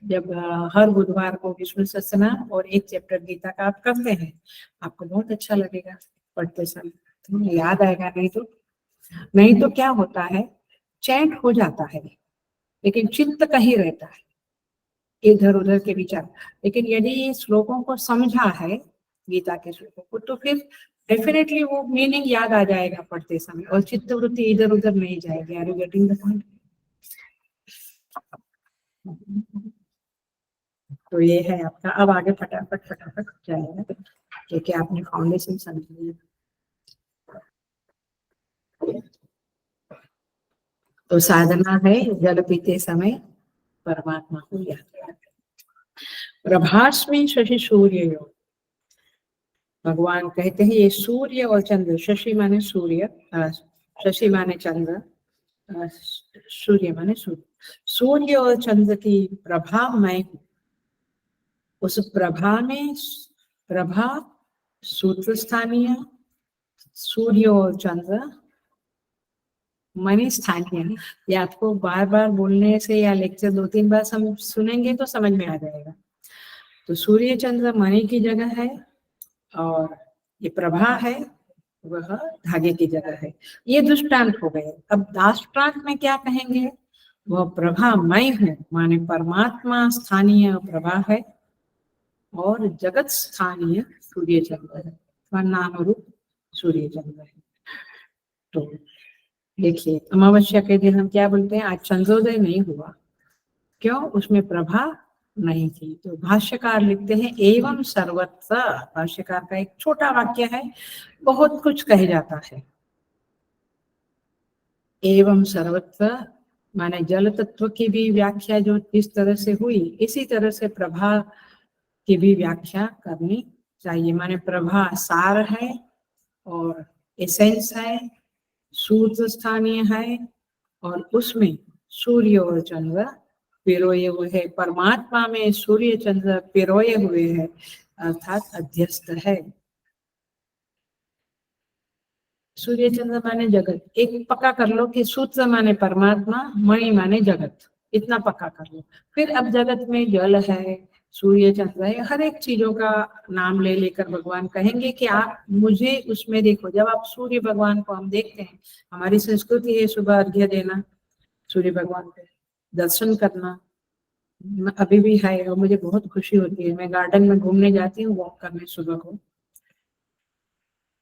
जब हर बुधवार को विष्णु सहस्त्रनाम और एक चैप्टर गीता का आप करते हैं, आपको बहुत अच्छा लगेगा पढ़ते समय, तो याद आएगा। नहीं तो क्या होता है, चैंट हो जाता है लेकिन चित्त कहीं रहता है, इधर उधर के विचार। लेकिन यदि श्लोकों को समझा है, गीता के श्लोकों को, तो फिर डेफिनेटली वो मीनिंग याद आ जाएगा पढ़ते समय, और चित्त वृत्ति इधर उधर नहीं जाएगी। Are you getting the point? तो ये है आपका। अब आगे फटाफट फटाफट जाएगा, क्योंकि आपने फाउंडेशन समझ लिया। तो साधना है जल पीते समय परमात्मा को याद करना। प्रभास्मि शशि सूर्य योग, भगवान कहते हैं ये सूर्य और चंद्र, शशि माने सूर्य, शशि माने चंद्र, सूर्य माने सूर्य, सूर्य और चंद्र की प्रभा मैं हूँ। उस प्रभा में, प्रभा सूत्र स्थानीय, सूर्य और चंद्र मनी स्थानीय। ये आपको बार बार बोलने से या लेक्चर 2-3 बार सुनेंगे तो समझ में आ जाएगा। तो सूर्य चंद्र मणि की जगह है, और ये प्रभा है वह धागे की जगह है। ये दृष्टांत हो गए। अब दाष्टांत में क्या कहेंगे? वह प्रभा मैं हूँ, माने परमात्मा स्थानीय प्रभा है और जगत स्थानीय सूर्य चंद्र है, नाम रूप सूर्य चंद्र है। तो देखिए, अमावस्या के दिन हम क्या बोलते हैं? आज चंद्रोदय नहीं हुआ, क्यों? उसमें प्रभा नहीं थी। तो भाष्यकार लिखते हैं एवं सर्वत्र, भाष्यकार का एक छोटा वाक्य है, बहुत कुछ कह जाता है। एवं सर्वत्र माने जल तत्व की भी व्याख्या जो इस तरह से हुई, इसी तरह से प्रभा की भी व्याख्या करनी चाहिए। माने प्रभा सार है और एसेंस है, सूर्य स्थानीय है, और उसमें सूर्य और चंद्र पिरोए हुए है। परमात्मा में सूर्य चंद्र पिरोए हुए है, अर्थात अध्यस्त है। सूर्य चंद्र माने जगत। एक पक्का कर लो कि सूत्र माने परमात्मा, मणि माने जगत, इतना पक्का कर लो। फिर अब जगत में जल है, सूर्य चंद्र है, हर एक चीजों का नाम ले लेकर भगवान कहेंगे कि आप मुझे उसमें देखो। जब आप सूर्य भगवान को हम देखते हैं, हमारी संस्कृति है सुबह अर्घ्य देना, सूर्य भगवान को दर्शन करना अभी भी है, और मुझे बहुत खुशी होती है। मैं गार्डन में घूमने जाती हूँ वॉक करने सुबह को,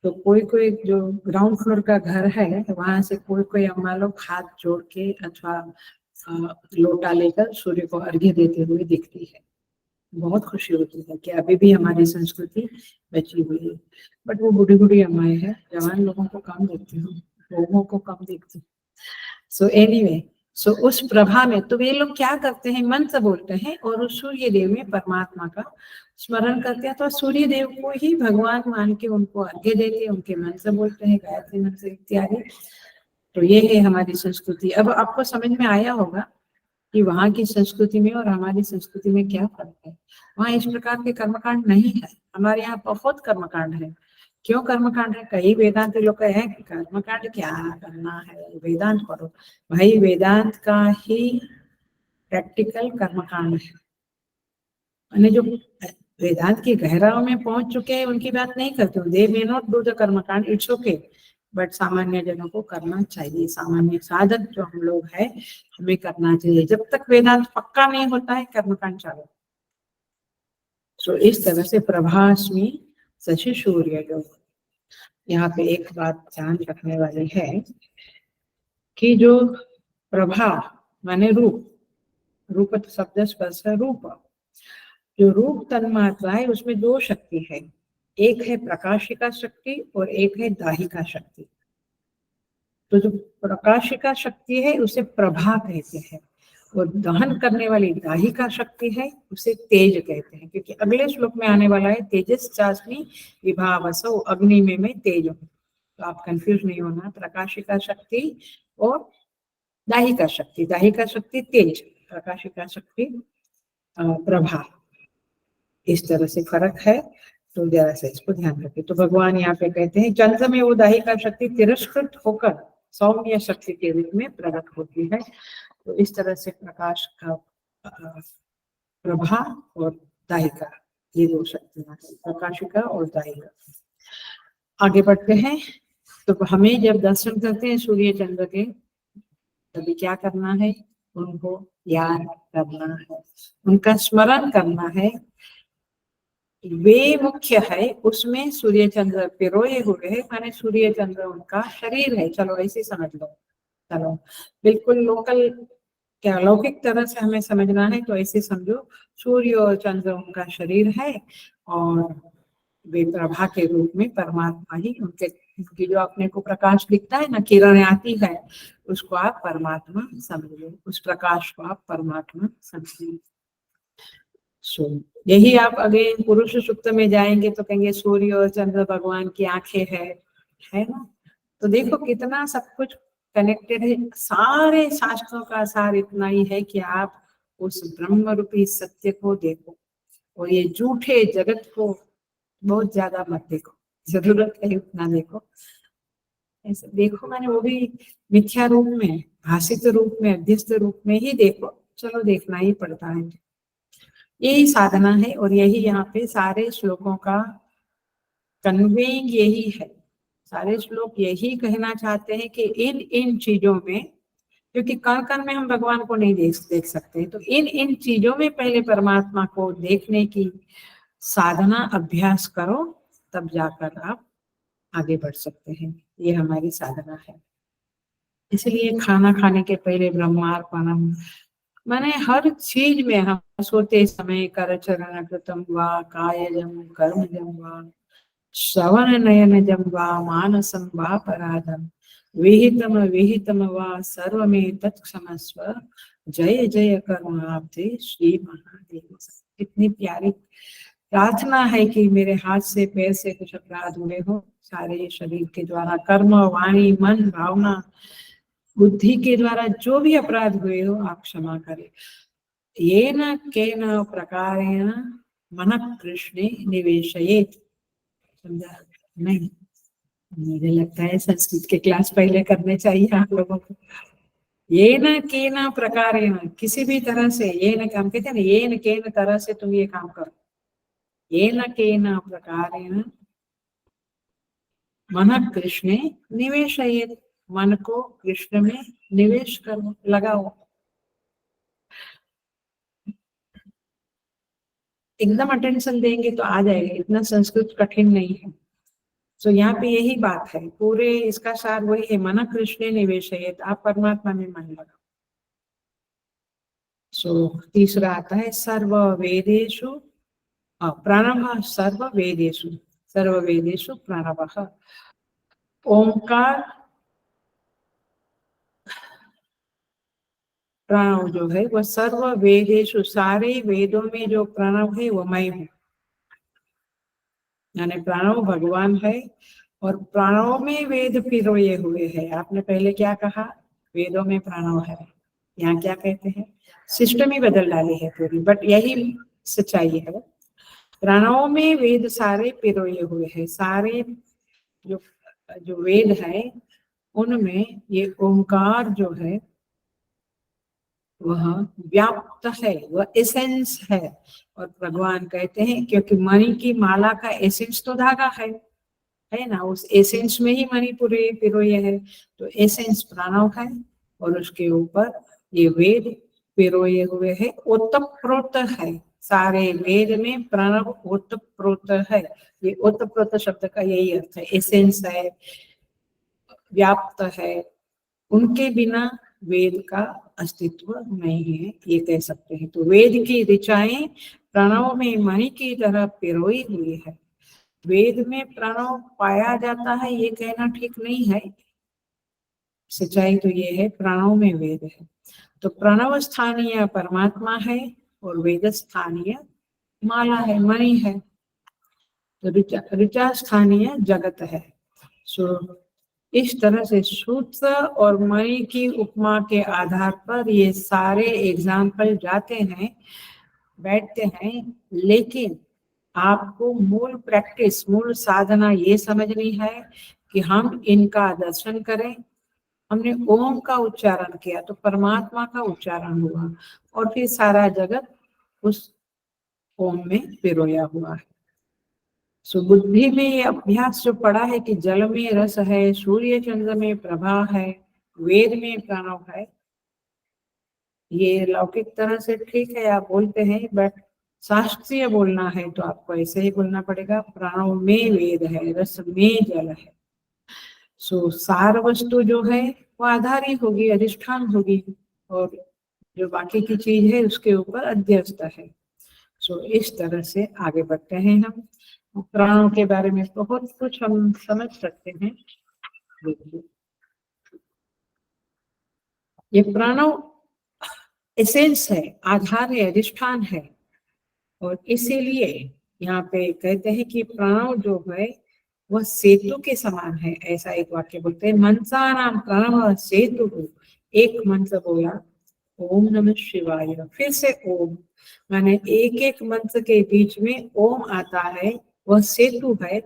तो कोई कोई जो ग्राउंड फ्लोर का घर है, वहां से कोई कोई अम्मा लोग हाथ जोड़ के अथवा लोटा लेकर सूर्य को अर्घ्य देते हुए दिखती है। बहुत खुशी होती है कि अभी भी हमारी संस्कृति बची हुई है। बट वो बूढ़ी बूढ़ी अम्माएं हैं, जवान लोगों को कम देखती हूँ, लोगों को कम देखती हूँ। सो एनीवे, सो उस प्रभा में तो वे लोग क्या करते हैं, मंत्र बोलते हैं और उस सूर्य देव में परमात्मा का स्मरण करते हैं। तो सूर्य देव को ही भगवान मान के उनको अर्घ्य देते हैं, उनके मंत्र बोलते हैं, गायत्री मंत्र इत्यादि। तो ये है हमारी संस्कृति। अब आपको समझ में आया होगा कि वहाँ की संस्कृति में और हमारी संस्कृति में क्या फर्क है। वहाँ इस प्रकार के कर्मकांड नहीं है, हमारे यहाँ बहुत कर्मकांड है। क्यों कर्मकांड है? कई वेदांत लोग कहे हैं कर्मकांड क्या करना है, वेदांत पढ़ो। भाई वेदांत का ही प्रैक्टिकल कर्मकांड है। मैंने जो वेदांत की गहराइयों में पहुंच चुके हैं उनकी बात नहीं करती हूँ, दे मे नॉट डू द कर्मकांड, इट्स ओके, बट सामान्य जनों को करना चाहिए। सामान्य साधक जो हम लोग हैं हमें करना चाहिए। जब तक वेदांत पक्का नहीं होता है कर्मकांड चालू। तो इस तरह से प्रभास्मि शशि सूर्य जो, यहाँ पे एक बात ध्यान रखने वाली है कि जो प्रभा माने रूप, रूप शब्द स्पर्श रूप, जो रूप तन्मात्रा है उसमें दो शक्ति है, एक है प्रकाशिका शक्ति और एक है दाहिका शक्ति। तो जो प्रकाशिका शक्ति है उसे प्रभा कहते हैं और दहन करने वाली दाहिका शक्ति है उसे तेज कहते हैं। क्योंकि अगले श्लोक में आने वाला है तेजस चास्मी विभावसो अग्नि में तेज हूँ। तो आप कंफ्यूज नहीं होना, प्रकाशिका शक्ति और दाहिका शक्ति, दाहिका शक्ति तेज, प्रकाशिका शक्ति प्रभा, इस तरह से फर्क है। तो जरा से इसको ध्यान रखें। तो भगवान यहाँ पे कहते हैं चंद्र में वो दाहिका शक्ति तिरस्कृत होकर सौम्य शक्ति के रूप में प्रकट होती है। तो इस तरह से प्रकाश का प्रभा और दाहिका, ये दो शक्तियां हैं, प्रकाशिका और दाहिका। आगे बढ़ते हैं। तो हमें जब दर्शन करते हैं सूर्य चंद्र के तभी क्या करना है, उनको याद करना है, उनका स्मरण करना है। वे मुख्य है, उसमें सूर्य चंद्र पिरोए हुए है, माने सूर्य चंद्र उनका शरीर है। चलो ऐसे समझ लो, चलो बिल्कुल लोकल क्या लौकिक तरह से हमें समझना है तो ऐसे समझो, सूर्य और चंद्र उनका शरीर है और वे प्रभा के रूप में परमात्मा ही उनके, उनकी जो अपने को प्रकाश दिखता है ना, किरण आती है, उसको आप परमात्मा समझिए, उस प्रकाश को आप परमात्मा समझिए। यही आप अगेन पुरुष सूक्त में जाएंगे तो कहेंगे सूर्य और चंद्र भगवान की आंखें है ना। तो देखो कितना सब कुछ कनेक्टेड है। सारे शास्त्रों का सार इतना ही है कि आप उस ब्रह्म रूपी सत्य को देखो और ये झूठे जगत को बहुत ज्यादा मत देखो, जरूरत है उतना देखो। ऐसे देखो माने वो भी मिथ्या रूप में, भाषित रूप में, अध्यस्त रूप में ही देखो। चलो देखना ही पड़ता है, यही साधना है। और यही यहाँ पे सारे श्लोकों का कन्वेइंग यही है। सारे श्लोक यही कहना चाहते हैं कि इन इन चीजों में, क्योंकि कण कण में हम भगवान को नहीं देख सकते, तो इन इन चीजों में पहले परमात्मा को देखने की साधना अभ्यास करो, तब जाकर आप आगे बढ़ सकते हैं। ये हमारी साधना है। इसलिए खाना खाने के पहले ब्रह्मार्पणम, माने हर चीज में हम सोते समय करचरण कृतम वा कायजम कर्मजम वा श्रवण नयनजम वा मानसम वा पराधम विहितम विहितम वा सर्वमें तत्क्षमस्व जय जय कर्माब्धे श्री महादेव। कितनी प्यारी प्रार्थना है कि मेरे हाथ से पैर से कुछ अपराध हुए हो, सारे शरीर के द्वारा, कर्म वाणी मन भावना बुद्धि के द्वारा जो भी अपराध हुए हो आप क्षमा करें। ये न के न प्रकारेण मन कृष्णे निवेशयेत। समझा नहीं? मुझे लगता है संस्कृत के क्लास पहले करने चाहिए आप लोगों को। ये न के न प्रकारेण, किसी भी तरह से, ये न काम कहते हैं ना, ये न के न तरह से तुम ये काम करो। ये न के न प्रकारेण मन कृष्णे निवेशयेत, मन को कृष्ण में निवेश करो, लगाओ। एकदम अटेंशन देंगे तो आ जाएगा, इतना संस्कृत कठिन नहीं है। तो यहाँ पे यही बात है, पूरे इसका सार वही है, मन कृष्ण निवेशयेत, आप परमात्मा में मन लगाओ। सो तीसरा आता है सर्व वेदेषु प्रणव, सर्व वेदेषु, सर्व वेदेषु प्रणव। ओंकार प्रणव जो है वह सर्व वेदेषु, सारे वेदों में जो प्रणव है वो मैं हूँ, यानी प्रणव भगवान है और प्रणव में वेद पिरोए हुए हैं। आपने पहले क्या कहा, वेदों में प्रणव है, यहाँ क्या कहते हैं, सिस्टम ही बदल डाली है पूरी, बट यही सच्चाई है। प्रणव में वेद सारे पिरोए हुए हैं, सारे जो जो वेद है उनमें ये ओंकार जो है वह व्याप्त है, वह एसेंस है। और भगवान कहते हैं क्योंकि मणि की माला का एसेंस तो धागा है ना, उस एसेंस में ही मणि पूरे पिरोए है, तो एसेंस प्रणव है और उसके ऊपर ये वेद पिरोए हुए है, ओतप्रोत है। सारे वेद में प्रणव ओतप्रोत है। ये ओतप्रोत शब्द का यही अर्थ है, एसेंस है, व्याप्त है, उनके बिना वेद का अस्तित्व नहीं है, ये कह सकते हैं। तो वेद की ऋचाएं प्रणव में मणि की तरह पिरोई हुई है। वेद में प्रणव पाया जाता है ये कहना ठीक नहीं है, सच्चाई तो ये है प्रणव में वेद है। तो प्रणव स्थानीय परमात्मा है और वेद स्थानीय माला है, मणि है। तो ऋचा स्थानीय जगत है। सो इस तरह से सूत्र और मणि की उपमा के आधार पर ये सारे एग्जाम्पल जाते हैं, बैठते हैं, लेकिन आपको मूल प्रैक्टिस, मूल साधना ये समझनी है कि हम इनका दर्शन करें। हमने ओम का उच्चारण किया तो परमात्मा का उच्चारण हुआ और फिर सारा जगत उस ओम में पिरोया हुआ है। सो बुद्धि में ये अभ्यास जो पड़ा है कि जल में रस है, सूर्य चंद्र में प्रभा है, वेद में प्रणव है, ये लौकिक तरह से ठीक है आप बोलते हैं, बट शास्त्रीय बोलना है तो आपको ऐसे ही बोलना पड़ेगा, प्रणव में वेद है, रस में जल है। सो सार वस्तु जो है वो आधारी होगी, अधिष्ठान होगी, और जो बाकी की चीज है उसके ऊपर अध्यस्त है। सो इस तरह से आगे बढ़ते हैं हम। प्राणों के बारे में बहुत कुछ हम समझ सकते हैं। ये प्राणव एसेंस है, आधार है, अधिष्ठान है, और इसीलिए यहाँ पे कहते हैं कि प्राणव जो है वह सेतु के समान है। ऐसा एक वाक्य बोलते हैं, मनसा नाम प्रणव सेतु। एक मंत्र बोला ओम नमः शिवाय, फिर से ओम, माने एक एक मंत्र के बीच में ओम आता है, वह सेतु है।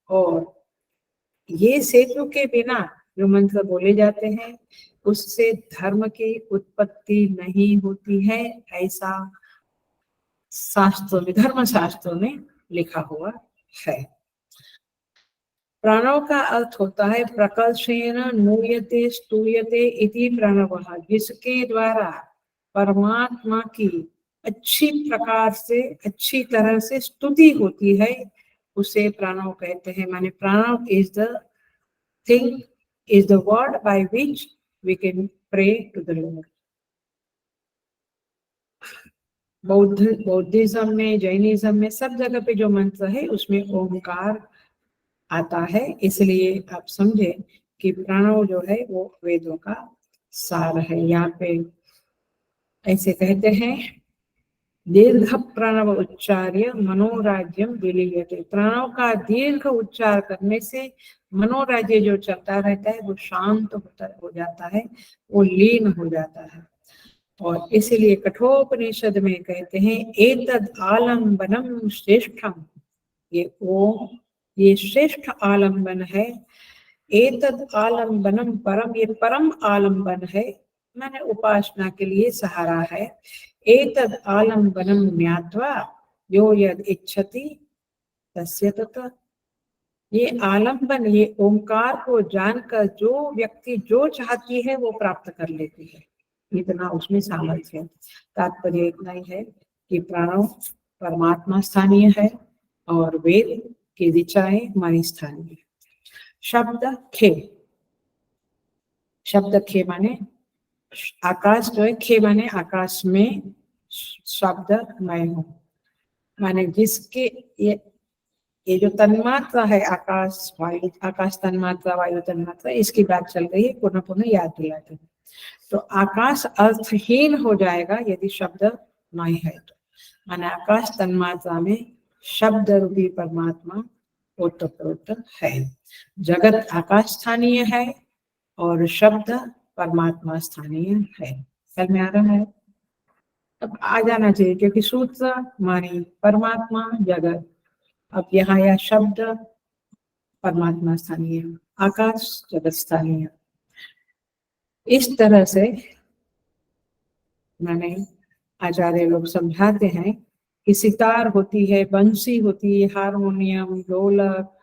और ये सेतु के बिना जो मंत्र बोले जाते हैं उससे धर्म की उत्पत्ति नहीं होती है, ऐसा शास्त्रों में, धर्म शास्त्रों में लिखा हुआ है। प्रणव का अर्थ होता है प्रकर्षेण नूयते स्तूयते इति प्रणवः, जिसके द्वारा परमात्मा की अच्छी प्रकार से, अच्छी तरह से स्तुति होती है, उसे प्रणव कहते हैं। माने प्रणव is the thing, is the word by which we can pray to the Lord. Buddhism में, जैनिज्म में, सब जगह पे जो मंत्र है उसमें ओमकार आता है। इसलिए आप समझे कि प्रणव जो है वो वेदों का सार है। यहाँ पे ऐसे कहते हैं, दीर्घ प्रणव उच्चार्य मनोराज्यम विलीयते। प्रणव का दीर्घ उच्चार करने से मनोराज्य जो चलता रहता है वो शांत हो जाता है, वो लीन हो जाता है। और इसीलिए कठोपनिषद में कहते हैं एतद आलम्बनम श्रेष्ठम, ये ओम ये श्रेष्ठ आलम्बन है। एतद आलम्बनम परम, ये परम आलम्बन है, मैंने उपासना के लिए सहारा है। एतद आलम्बनम ज्ञात्वा यो यद इच्छति तस्य तत्, ये आलम्बन, ये ओंकार को जानकर जो व्यक्ति जो चाहती है वो प्राप्त कर लेती है, इतना उसमें सामर्थ्य है। तात्पर्य इतना ही है कि प्रणव परमात्मा स्थानीय है और वेद की ऋचाएं मणि स्थानीय। शब्द खे, शब्द खे माने आकाश जो है, खे माने आकाश में शब्द मैं हूँ, माने जिसके ये जो तन्मात्रा है, आकाश वायु, आकाश तन्मात्रा वायु तन्मात्रा, इसकी बात चल रही है, पुनः पुनः याद दिलाते हैं। तो आकाश अर्थहीन हो जाएगा यदि शब्द नहीं है तो। माने आकाश तन्मात्रा में शब्द रूपी परमात्मा ओतप्रोत है। जगत आकाश स्थानीय है और शब्द परमात्मा स्थानीय है। समझ में आ रहा है? अब आ जाना चाहिए, क्योंकि सूत्र मानी परमात्मा जगत, अब यहाँ यह शब्द परमात्मा स्थानीय, आकाश जगत स्थानीय। इस तरह से मैंने आचार्य लोग समझाते हैं कि सितार होती है, बंसी होती है, हारमोनियम, ढोलक,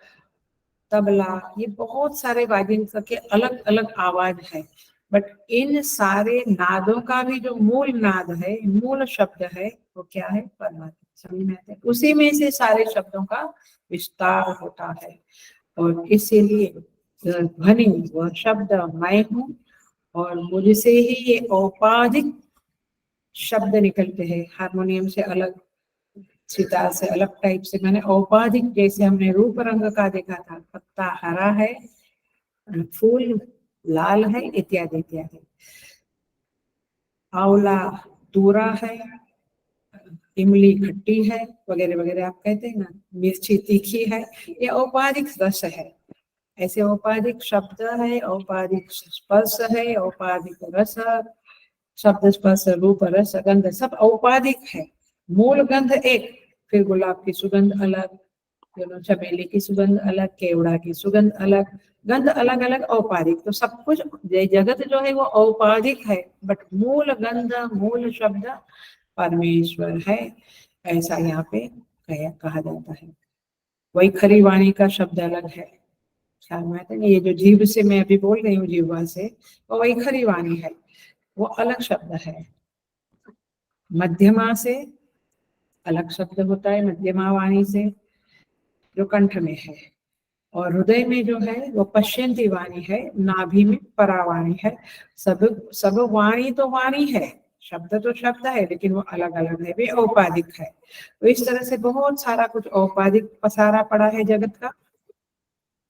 तबला, ये बहुत सारे वाद्ययंत्र के अलग अलग आवाज है, बट इन सारे नादों का भी जो मूल नाद है, मूल शब्द है, वो क्या है? परमात्मा। समझ में आता है? उसी में से सारे शब्दों का विस्तार होता है। और इसीलिए ध्वनि वह शब्द मैं हूँ, और मुझसे ही ये औपाधिक शब्द निकलते हैं। हारमोनियम से अलग, सितार से अलग टाइप से, मैंने औपाधिक, जैसे हमने रूप रंग का देखा था, पत्ता हरा है, फूल लाल है, इत्यादि इत्यादि। आंवला दूरा है, इमली खट्टी है, वगैरह वगैरह आप कहते हैं ना, मिर्ची तीखी है, ये औपाधिक रस है। ऐसे औपाधिक शब्द है, औपाधिक स्पर्श है, औपाधिक रस, शब्द स्पर्श रूप रस गंध सब औपाधिक है। मूल गंध एक, फिर गुलाब की सुगंध अलग, चमेली की सुगंध अलग, केवड़ा की सुगंध अलग, गंध अलग अलग, औपाधिक। तो सब कुछ जगत जो है वो औपाधिक है, बट मूल गंध, मूल शब्द परमेश्वर है, ऐसा यहाँ पे कहा जाता है। वही खरी वाणी का शब्द अलग है। ख्याल में आता है? ये जो जीभ से मैं अभी बोल रही हूँ, जीवा से, वो वही खरी वाणी है, वो अलग शब्द है। मध्यमा से अलग शब्द होता है, मध्यमा वाणी से, जो कंठ में है। और हृदय में जो है वो पश्यंती वाणी है, नाभि में परावाणी है। सब वाणी तो वाणी है, शब्द तो शब्द है, लेकिन वो अलग अलग है, वे औपाधिक है। तो इस तरह से बहुत सारा कुछ औपाधिक पसारा पड़ा है जगत का,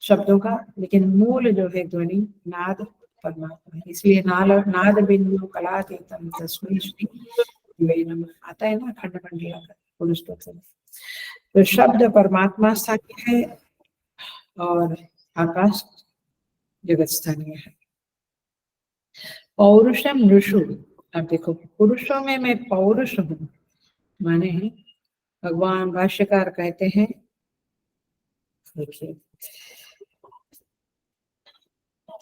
शब्दों का, लेकिन मूल जो है ध्वनि नाद परमात्मा है। इसलिए नाद बिंदु कलातीतम तस्मै श्री दिवे नमः आता है ना खंड मंडला का पुरुष तत्व। तो शब्द परमात्मा स्थानीय है और आकाश जगत स्थानीय है। पौरुषम ऋषु, अब देखो पुरुषों में मैं पौरुष हूँ, माने भगवान भाष्यकार कहते हैं, देखिए,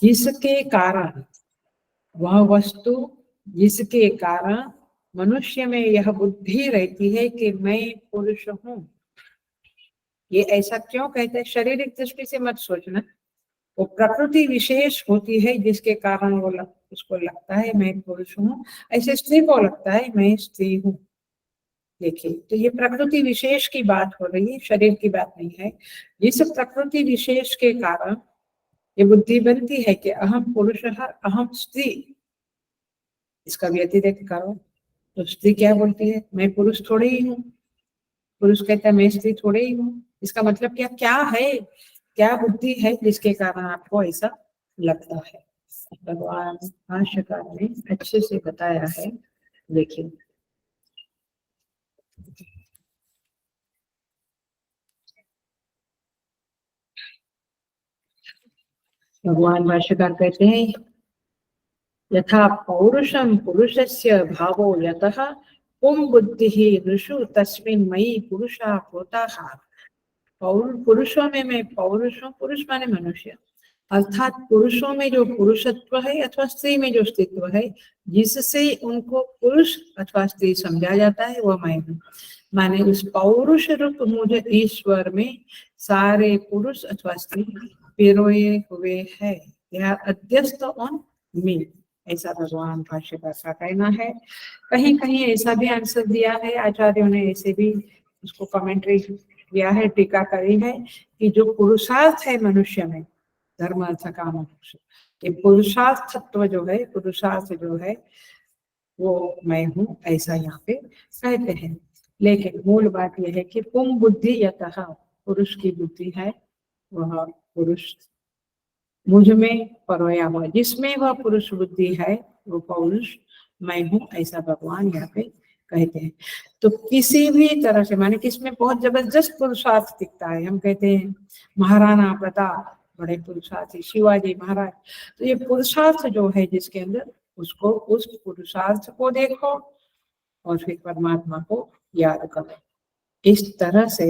जिसके कारण वह वस्तु, जिसके कारण मनुष्य में यह बुद्धि रहती है कि मैं पुरुष हूँ। ये ऐसा क्यों कहते हैं? शारीरिक दृष्टि से मत सोचना, वो प्रकृति विशेष होती है जिसके कारण वो उसको लगता है मैं पुरुष हूँ। ऐसे स्त्री को लगता है मैं स्त्री हूँ। देखिए, तो ये प्रकृति विशेष की बात हो रही है, शरीर की बात नहीं है। जिस प्रकृति विशेष के कारण ये बुद्धि बनती है कि अहम पुरुष, अहम स्त्री, इसका भी अतिरेक करो तो स्त्री क्या बोलती है? मैं पुरुष थोड़े ही हूँ। पुरुष कहता है मैं स्त्री थोड़े ही हूँ। इसका मतलब क्या क्या है, क्या बुद्धि है जिसके कारण आपको ऐसा लगता है? भगवान भाष्यकार ने अच्छे से बताया है, देखिए। भगवान भाष्यकार कहते हैं, यथा पौरुषम पुरुषस्य भावो यतः पुं बुद्धिः ऋषु तस्मिन् मयि पुरुषा प्रोताः। पुरुषों में मैं पौरुष हूँ, पुरुष माने मनुष्य, अर्थात पुरुषों में जो पुरुषत्व है अथवा स्त्री में जो स्त्रीत्व है, जिससे उनको पुरुष अथवा स्त्री समझा जाता है, वह मैं हूँ। माने उस पौरुष रूप मुझे ईश्वर में सारे पुरुष अथवा स्त्री पिरोए हुए है, दे आर अध्यस्त ऑन मी, ऐसा भगवान भाष्यकार का कहना है। कहीं कहीं ऐसा भी आंसर दिया है आचार्यों ने, ऐसे भी उसको कमेंट्री किया है, टीका करी है, कि जो पुरुषार्थ है मनुष्य में, धर्म अर्थ काम मोक्ष, ये पुरुषार्थ तत्व जो है, पुरुषार्थ जो है वो मैं हूँ, ऐसा यहाँ पे कहते हैं। लेकिन मूल बात यह है कि पुं बुद्धि यतः, पुरुष की बुद्धि है, वह पुरुष मुझ में परोया हुआ, जिसमें वह पुरुष बुद्धि है वो पौरुष मैं हूँ, ऐसा भगवान यहाँ पे कहते हैं। तो किसी भी तरह से, माने कि इसमें बहुत जबरदस्त पुरुषार्थ दिखता है। हम कहते हैं महाराणा प्रताप बड़े पुरुषार्थी, शिवाजी महाराज, तो ये पुरुषार्थ जो है जिसके अंदर, उसको, उस पुरुषार्थ को देखो और फिर परमात्मा को याद करो। इस तरह से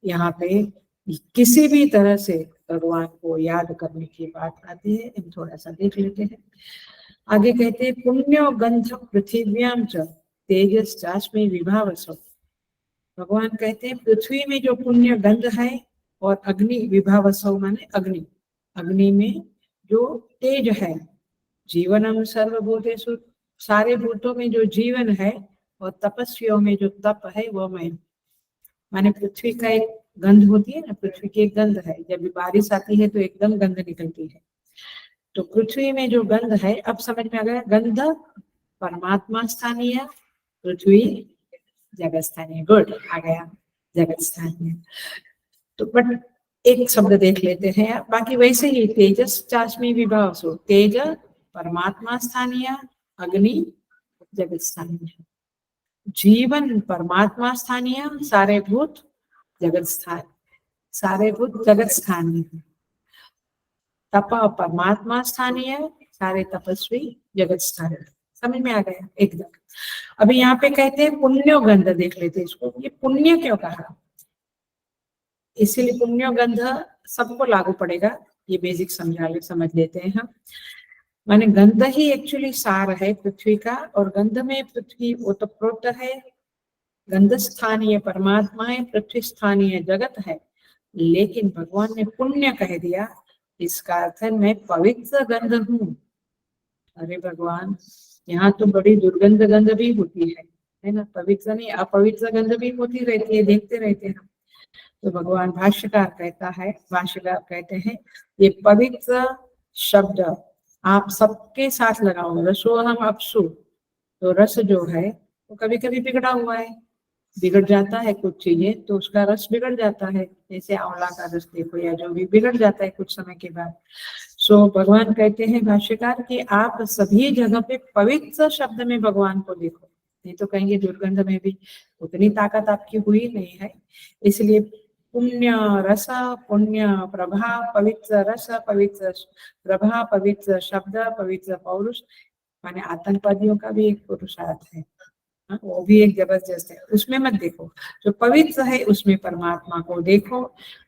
यहाँ पे किसी भी तरह से भगवान को याद करने की बात आती है। हम थोड़ा सा देख लेते हैं। आगे कहते हैं पुण्यो गंध पृथिव्याम च तेजस चास्मी विभावसो। भगवान कहते हैं पृथ्वी में जो पुण्य गंध है और अग्नि विभावसो माने अग्नि, अग्नि में जो तेज है, जीवनम सर्वभूतेषु, सारे भूतों में जो जीवन है, और तपस्वियों में जो तप है वो मैं। माने पृथ्वी का एक गंध होती है ना, पृथ्वी की एक गंध है, जब भी बारिश आती है तो एकदम गंध निकलती है। तो पृथ्वी में जो गंध है, अब समझ में आ गया, गंध परमात्मा स्थानीय, पृथ्वी जगत स्थानीय। गुड, आ गया जगत स्थानीय। तो बट एक शब्द देख लेते हैं, बाकी वैसे ही तेजस चास्मी विभाव सो, तेज परमात्मा स्थानीय, अग्नि जगत स्थानीय, जीवन परमात्मा स्थानीय, सारे भूत जगत स्थान, सारे भूत जगत स्थानीय, तप परमात्मा स्थानीय, सारे तपस्वी जगत स्थानीय। समझ में आ गया एकदम। अभी यहाँ पे कहते हैं पुण्यो गंध, देख लेते हैं इसको, ये पुण्य क्यों कहा, इसीलिए पुण्यो गंध सबको लागू पड़ेगा, ये बेसिक समझ लेते हैं हम। माने गंध ही एक्चुअली सार है पृथ्वी का, और गंध में पृथ्वी ओतप्रोत है, गंध स्थानीय परमात्मा है, पृथ्वी स्थानीय जगत है। लेकिन भगवान ने पुण्य कह दिया, इसका अर्थ है मैं पवित्र गंध हूँ। अरे भगवान, यहाँ तो बड़ी दुर्गंध गंध भी होती है ना, पवित्र नहीं अपवित्र गंध भी होती रहती है, देखते रहते हैं। तो भगवान भाष्यकार कहते हैं ये पवित्र शब्द आप सबके साथ लगाओ, रसो हम अपसु। तो रस जो है वो कभी कभी बिगड़ा हुआ है, बिगड़ जाता है कुछ चीजें, तो उसका रस बिगड़ जाता है, जैसे आंवला का रस देखो, या जो भी बिगड़ जाता है कुछ समय के बाद। सो भगवान कहते हैं भाष्यकार कि आप सभी जगह पे पवित्र शब्द में भगवान को देखो, नहीं तो कहेंगे दुर्गंध में भी उतनी ताकत आपकी हुई नहीं है। इसलिए पुण्य रस, पुण्य प्रभा, पवित्र रस, पवित्र प्रभा, पवित्र शब्द, पवित्र पौरुष, माने आतंकवादियों का भी एक पुरुषार्थ है, वो भी एक जबरदस्त है। उसमें मत देखो, जो पवित्र है उसमें परमात्मा को देखो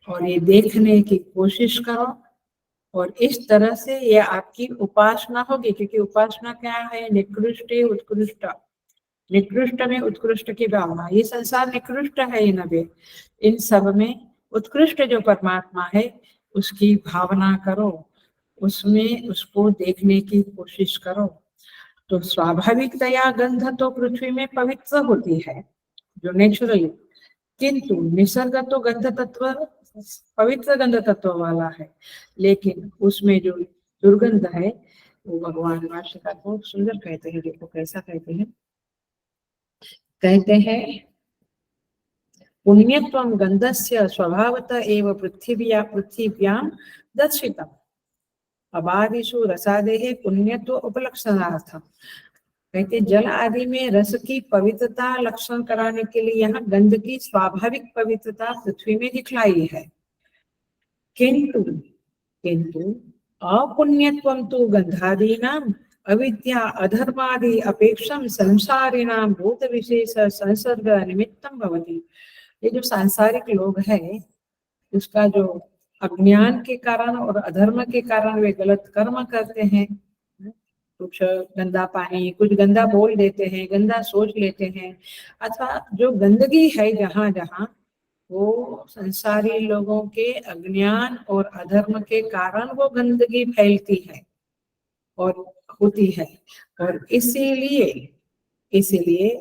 और ये देखने की कोशिश करो, और इस तरह से ये आपकी उपासना होगी। क्योंकि उपासना क्या है, निकृष्ट उत्कृष्ट, निकृष्ट में उत्कृष्ट की भावना। ये संसार निकृष्ट है, इन सब में उत्कृष्ट जो परमात्मा है उसकी भावना करो, उसमें उसको देखने की कोशिश करो। तो स्वाभाविकतया गंध तो पृथ्वी में पवित्र होती है जो नेचुरली, किंतु निसर्ग तो गंध तत्व पवित्र गंध तत्व वाला है, लेकिन उसमें जो दुर्गंध है वो भगवान भाष्यकार को सुंदर कहते हैं। देखो कैसा कहते हैं, कहते हैं पुण्यत्वं गंधस्य स्वभावतः एव पृथिव्यां दर्शितम् अबादिषु रसादेः पुण्यत्व उपलक्षणार्थम। कहते जल आदि में रस की पवित्रता लक्षण कराने के लिए यहाँ गंध की स्वाभाविक पवित्रता पृथ्वी में दिखलाई है। किंतु किंतु अपुण्यत्वं तो गंधादीनां अविद्या अधर्मादि अपेक्षम संसारिणां भूत विशेष संसर्ग निमित्तम भवति। ये जो सांसारिक लोग हैं उसका जो अज्ञान के कारण और अधर्म के कारण वे गलत कर्म करते हैं, कुछ गंदा पानी, कुछ गंदा बोल देते हैं, गंदा सोच लेते हैं, अथवा जो गंदगी है जहाँ जहाँ, वो संसारी लोगों के अज्ञान और अधर्म के कारण वो गंदगी फैलती है और होती है। और इसीलिए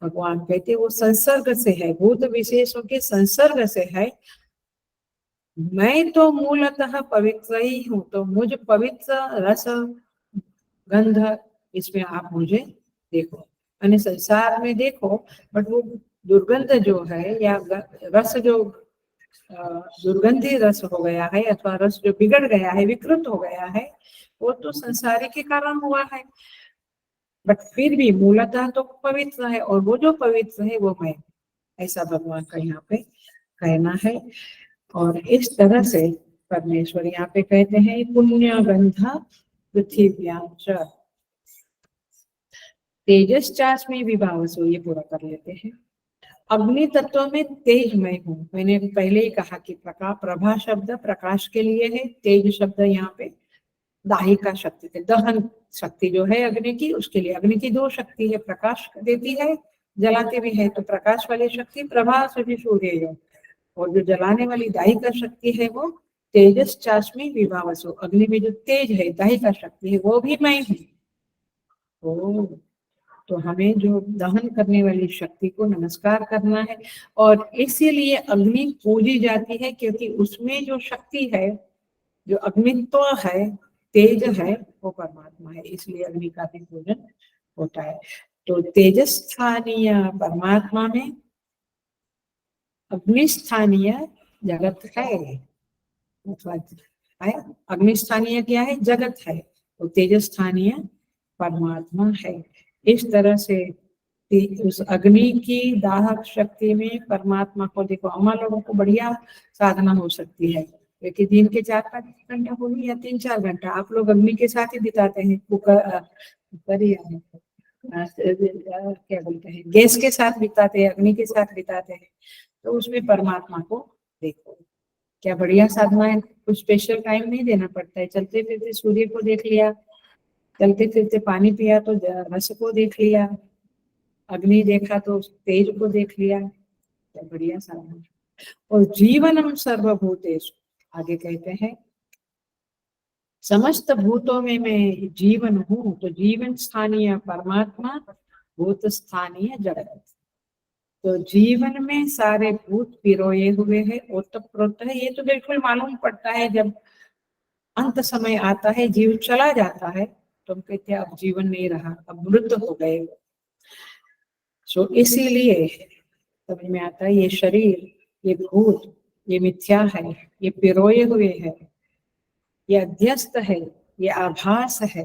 भगवान कहते वो संसर्ग से है, भूत विशेषों के संसर्ग से है। मैं तो मूलतः पवित्र ही हूँ, तो मुझ पवित्र रस गंध इसमें आप मुझे देखो, यानी संसार में देखो, बट वो दुर्गंध जो है या रस जो दुर्गंधी रस हो गया है अथवा रस जो बिगड़ गया है, विकृत हो गया है, वो तो संसारी के कारण हुआ है। बट फिर भी मूलतः तो पवित्र है, और वो जो पवित्र है वो मैं, ऐसा भगवान का यहाँ पे कहना है। और इस तरह से परमेश्वर यहाँ पे कहते हैं पुण्य गंधा पृथ्व्यां च तेजस चास्मी विभावसो, ये पूरा कर लेते हैं। अग्नि तत्व में तेज मैं हूँ। मैंने पहले ही कहा कि प्रभा शब्द प्रकाश के लिए है, तेज शब्द यहाँ पे दाहिका शक्ति है, दहन शक्ति जो है अग्नि की, उसके लिए। अग्नि की दो शक्ति है, प्रकाश देती है, जलाती भी है, तो प्रकाश वाली शक्ति प्रभा सूर्य, और जो जलाने वाली दाहिका शक्ति है वो तेजस चास्मी विभावसो। अग्नि में जो तेज है, दाहिका शक्ति है, वो भी मैं हूँ। तो हमें जो दहन करने वाली शक्ति को नमस्कार करना है, और इसीलिए अग्नि पूजी जाती है, क्योंकि उसमें जो शक्ति है, जो अग्नित्व है, तेज है, वो परमात्मा है, इसलिए अग्नि का भी पूजन होता है। तो तेजस स्थानीय परमात्मा में अग्नि स्थानीय जगत है, अग्नि स्थानीय क्या है? जगत है। तो तेजस स्थानीय परमात्मा है। इस तरह से उस अग्नि की दाहक शक्ति में परमात्मा को देखो। हम लोगों को बढ़िया साधना हो सकती है, क्योंकि दिन के 4-5 घंटा बोली या 3-4 घंटा आप लोग अग्नि के साथ ही बिताते हैं, क्या बोलते हैं, गैस के साथ बिताते हैं, अग्नि के साथ बिताते हैं। तो उसमें परमात्मा को देखो, क्या बढ़िया साधना है। कुछ स्पेशल टाइम नहीं देना पड़ता है, चलते फिरते सूर्य को देख लिया, चलते फिरते पानी पिया तो रस को देख लिया, अग्नि देखा तो तेज को देख लिया, क्या बढ़िया साधना। और जीवनम सर्वभूतेषु, आगे कहते हैं समस्त भूतों में मैं जीवन हूँ। तो जीवन स्थानीय परमात्मा, भूत स्थानीय जगत। तो जीवन में सारे भूत पिरोए हुए हैं, ओतप्रोत है। ये तो बिल्कुल मालूम पड़ता है, जब अंत समय आता है, जीव चला जाता है, तो हम कहते हैं अब जीवन नहीं रहा, अब मृत हो गए। सो इसीलिए समझ में आता है ये शरीर, ये भूत, ये मिथ्या है, ये पिरोए हुए है, ये अध्यस्त है, ये आभास है।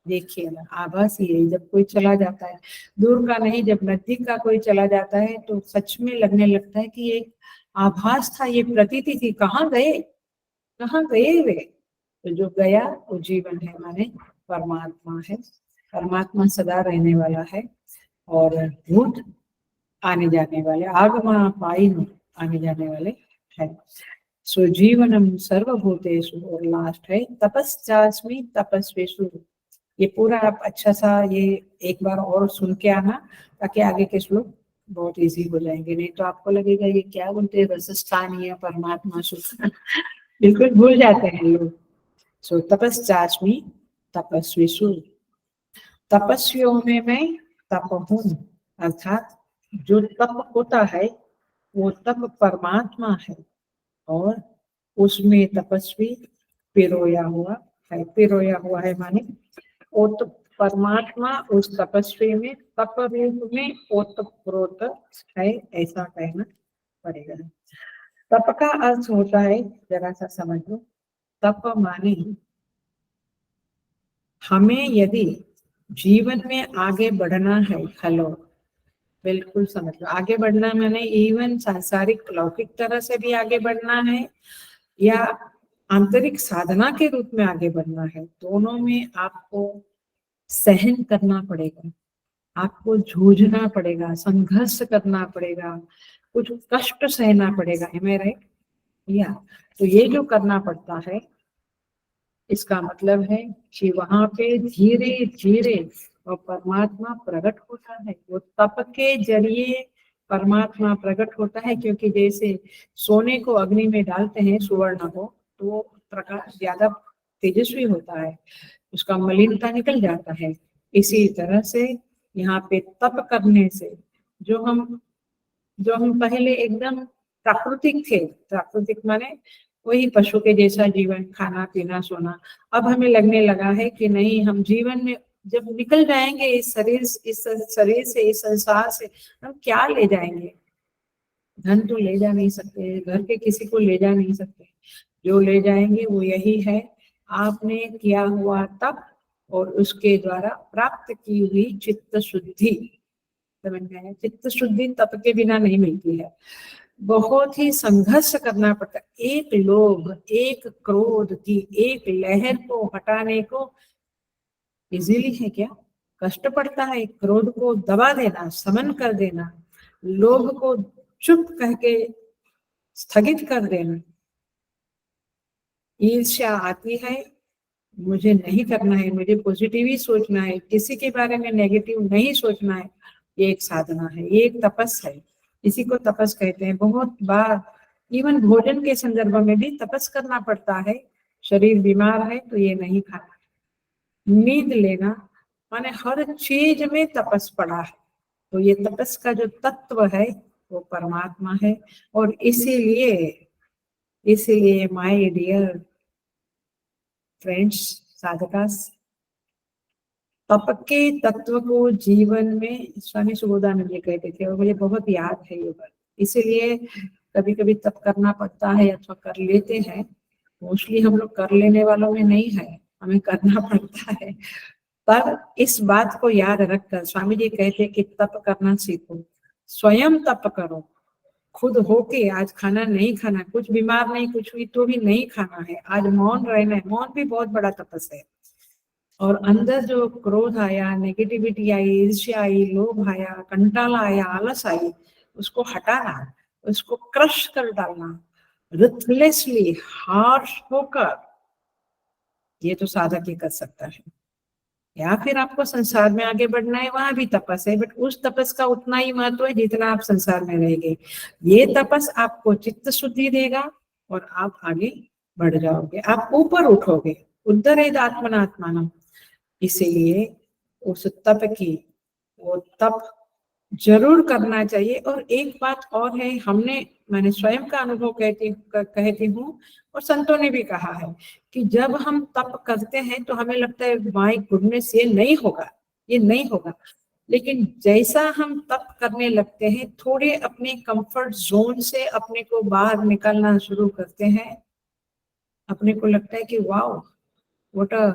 देखिए ना, आभास ही है। जब कोई चला जाता है, दूर का नहीं, जब नजदीक का कोई चला जाता है तो सच में लगने लगता है कि ये आभास था, ये प्रतीति थी, कहाँ गए, कहाँ गए वे। तो जो गया वो जीवन है, माने परमात्मा है। परमात्मा सदा रहने वाला है, और भूत आने जाने वाले, आगमा पाइन आने जाने वाले है। सो जीवनम सर्वभूतेषु, और लास्ट है तपस्यास्मि तपस्विषु। ये पूरा आप अच्छा सा ये एक बार और सुन के आना, ताकि आगे के श्लोक बहुत इजी हो जाएंगे। नहीं तो आपको लगेगा ये क्या बोलते हैं, रसस्थानीय परमात्मा सुख बिल्कुल भूल जाते हैं लोग। सो तपस्यास्मि तपस्विषु, तपस्वियों में मैं तप हूँ। अर्थात जो तप होता है वो तप परमात्मा है, और उसमें तपस्वी पिरोया हुआ है। पिरोया हुआ है माने वो तो परमात्मा उस तपस्वी में तप रूप में ओतप्रोत है, ऐसा कहना पड़ेगा। तप का अर्थ होता है, जरा सा समझ लो, तप माने हमें यदि जीवन में आगे बढ़ना है, हेलो बिल्कुल समझ लो, आगे बढ़ना मैंने इवन सांसारिक लौकिक तरह से भी आगे बढ़ना है, या आंतरिक साधना के रूप में आगे बढ़ना है, दोनों में आपको सहन करना पड़ेगा, आपको जूझना पड़ेगा, संघर्ष करना पड़ेगा, कुछ कष्ट सहना पड़ेगा। है राइट? या तो ये जो करना पड़ता है, इसका मतलब है कि वहां पे धीरे धीरे और परमात्मा प्रकट होता है। वो तप के जरिए परमात्मा प्रकट होता है, क्योंकि जैसे सोने को अग्नि में डालते हैं, सुवर्ण को, तो प्रकाश ज्यादा तेजस्वी होता है, उसका मलिनता निकल जाता है। इसी तरह से यहाँ पे तप करने से जो हम पहले एकदम प्राकृतिक थे, प्राकृतिक माने वही पशु के जैसा जीवन, खाना पीना सोना, अब हमें लगने लगा है कि नहीं, हम जीवन में जब निकल जाएंगे इस शरीर से, इस संसार से, हम क्या ले जाएंगे? धन तो ले जा नहीं सकते, घर के किसी को ले जा नहीं सकते, जो ले जाएंगे वो यही है आपने किया हुआ तप, और उसके द्वारा प्राप्त की हुई चित्त शुद्धि, समझ में आया? चित्त शुद्धि तप के बिना नहीं मिलती है, बहुत ही संघर्ष करना पड़ता है। एक लोभ, एक क्रोध की एक लहर को हटाने को इजीली है क्या? कष्ट पड़ता है। क्रोध को दबा देना, समन कर देना, लोभ को चुप कह के स्थगित कर देना। ईर्ष्या आती है, मुझे नहीं करना है, मुझे पॉजिटिव ही सोचना है, किसी के बारे में नेगेटिव नहीं सोचना है, ये एक साधना है, ये एक तपस है। इसी को तपस कहते हैं। बहुत बार इवन भोजन के संदर्भ में भी तपस करना पड़ता है। शरीर बीमार है तो ये नहीं खाना, नींद लेना, माने हर चीज में तपस पड़ा है। तो ये तपस का जो तत्व है वो परमात्मा है। और इसीलिए माय डियर फ्रेंड्स, साधकास, तप के तत्व को जीवन में स्वामी सुबोधानंद जी कहते थे और मुझे बहुत याद है ये बात। इसीलिए कभी कभी तप करना पड़ता है अथवा कर लेते हैं। मोस्टली हम लोग कर लेने वालों में नहीं है, हमें करना पड़ता है। पर इस बात को याद रखकर स्वामी जी कहते कि तप करना सीखो, स्वयं तप करो, खुद होके। आज खाना नहीं खाना, कुछ बीमार नहीं, कुछ हुई तो भी नहीं खाना है, आज मौन रहना है। मौन भी बहुत बड़ा तपस है। और अंदर जो क्रोध आया, नेगेटिविटी आई, ईर्ष्या आई, लोभ आया, कंटाला आया, आलस आई, उसको हटाना, उसको क्रश कर डालना, रिथलेसली, हार्श होकर, ये तो साधक ही कर सकता है। या फिर आपको संसार में आगे बढ़ना है, वहां भी तपस है, बट उस तपस का उतना ही महत्व है जितना आप संसार में रहेंगे। ये तपस आपको चित्त शुद्धि देगा और आप आगे बढ़ जाओगे, आप ऊपर उठोगे। उद्धरेद आत्मनात्मानम। इसीलिए उस तप की, वो तप जरूर करना चाहिए। और एक बात और है, मैंने स्वयं का अनुभव कहती हूँ और संतों ने भी कहा है कि जब हम तप करते हैं तो हमें लगता है माय गुडनेस ये नहीं होगा, ये नहीं होगा। लेकिन जैसा हम तप करने लगते हैं, थोड़े अपने कंफर्ट जोन से अपने को बाहर निकलना शुरू करते हैं, अपने को लगता है कि wow, what a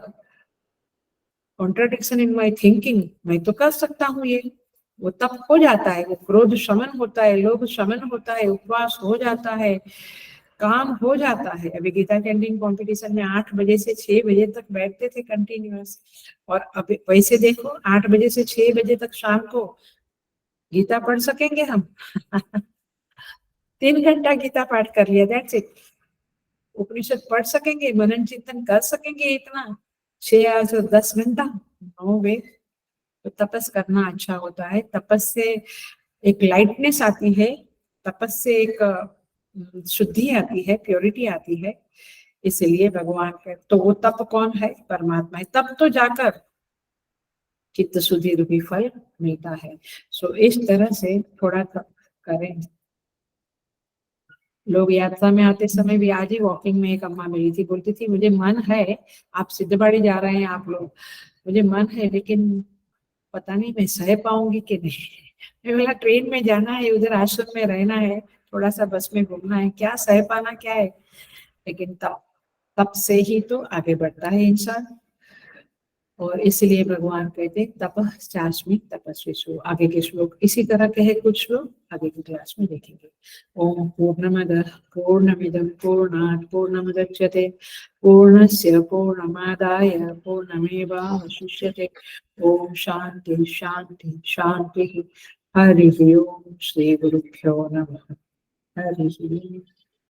contradiction in my thinking, मैं तो कर सकता हूँ ये। वो तप हो जाता है, वो क्रोध शमन होता है, लोभ शमन होता है, उपवास हो जाता है, काम हो जाता है। अभी गीता कैंटीन कंपटीशन में 8 बजे से 6 बजे तक बैठते थे कंटिन्यूअस, और अभी वैसे देखो 8 बजे से 6 बजे तक शाम को गीता पढ़ सकेंगे हम? 3 घंटा गीता पाठ कर लिया, दैट्स इट। उपनिषद पढ़ सकेंगे, मनन चिंतन कर सकेंगे इतना? 6 या 10 घंटा? नो वे। तो तपस करना अच्छा होता है। तपस से एक लाइटनेस आती है, तपस से एक शुद्धि आती है, प्योरिटी आती है। इसलिए भगवान के, तो वो तप कौन है? परमात्मा है। तब तो जाकर चित्त शुद्धि रूपी फल मिलता है। सो इस तरह से थोड़ा तप करें। लोग यात्रा में आते समय भी, आज ही वॉकिंग में एक अम्मा मिली थी, बोलती थी मुझे मन है, आप सिद्धबाड़ी जा रहे हैं आप लोग, मुझे मन है लेकिन पता नहीं मैं सह पाऊंगी कि नहीं। मैं बोला ट्रेन में जाना है, उधर आश्रम में रहना है, थोड़ा सा बस में घूमना है, क्या सह पाना क्या है। लेकिन तब से ही तो आगे बढ़ता है इंसान। और इसलिए भगवान कहते तपश्चास्मि तपस्विषु। आगे के श्लोक इसी तरह के है, कुछ श्लोक आगे की क्लास में देखेंगे। ओम पूर्णमदः पूर्णमिदं पूर्णात् पूर्णमुदच्यते पूर्णस्य पूर्णमादाय पूर्णमेवावशिष्यते। ओम शांति शांति शांति। हरि ओम। श्री गुरुभ्यो नमः। हरि ओम।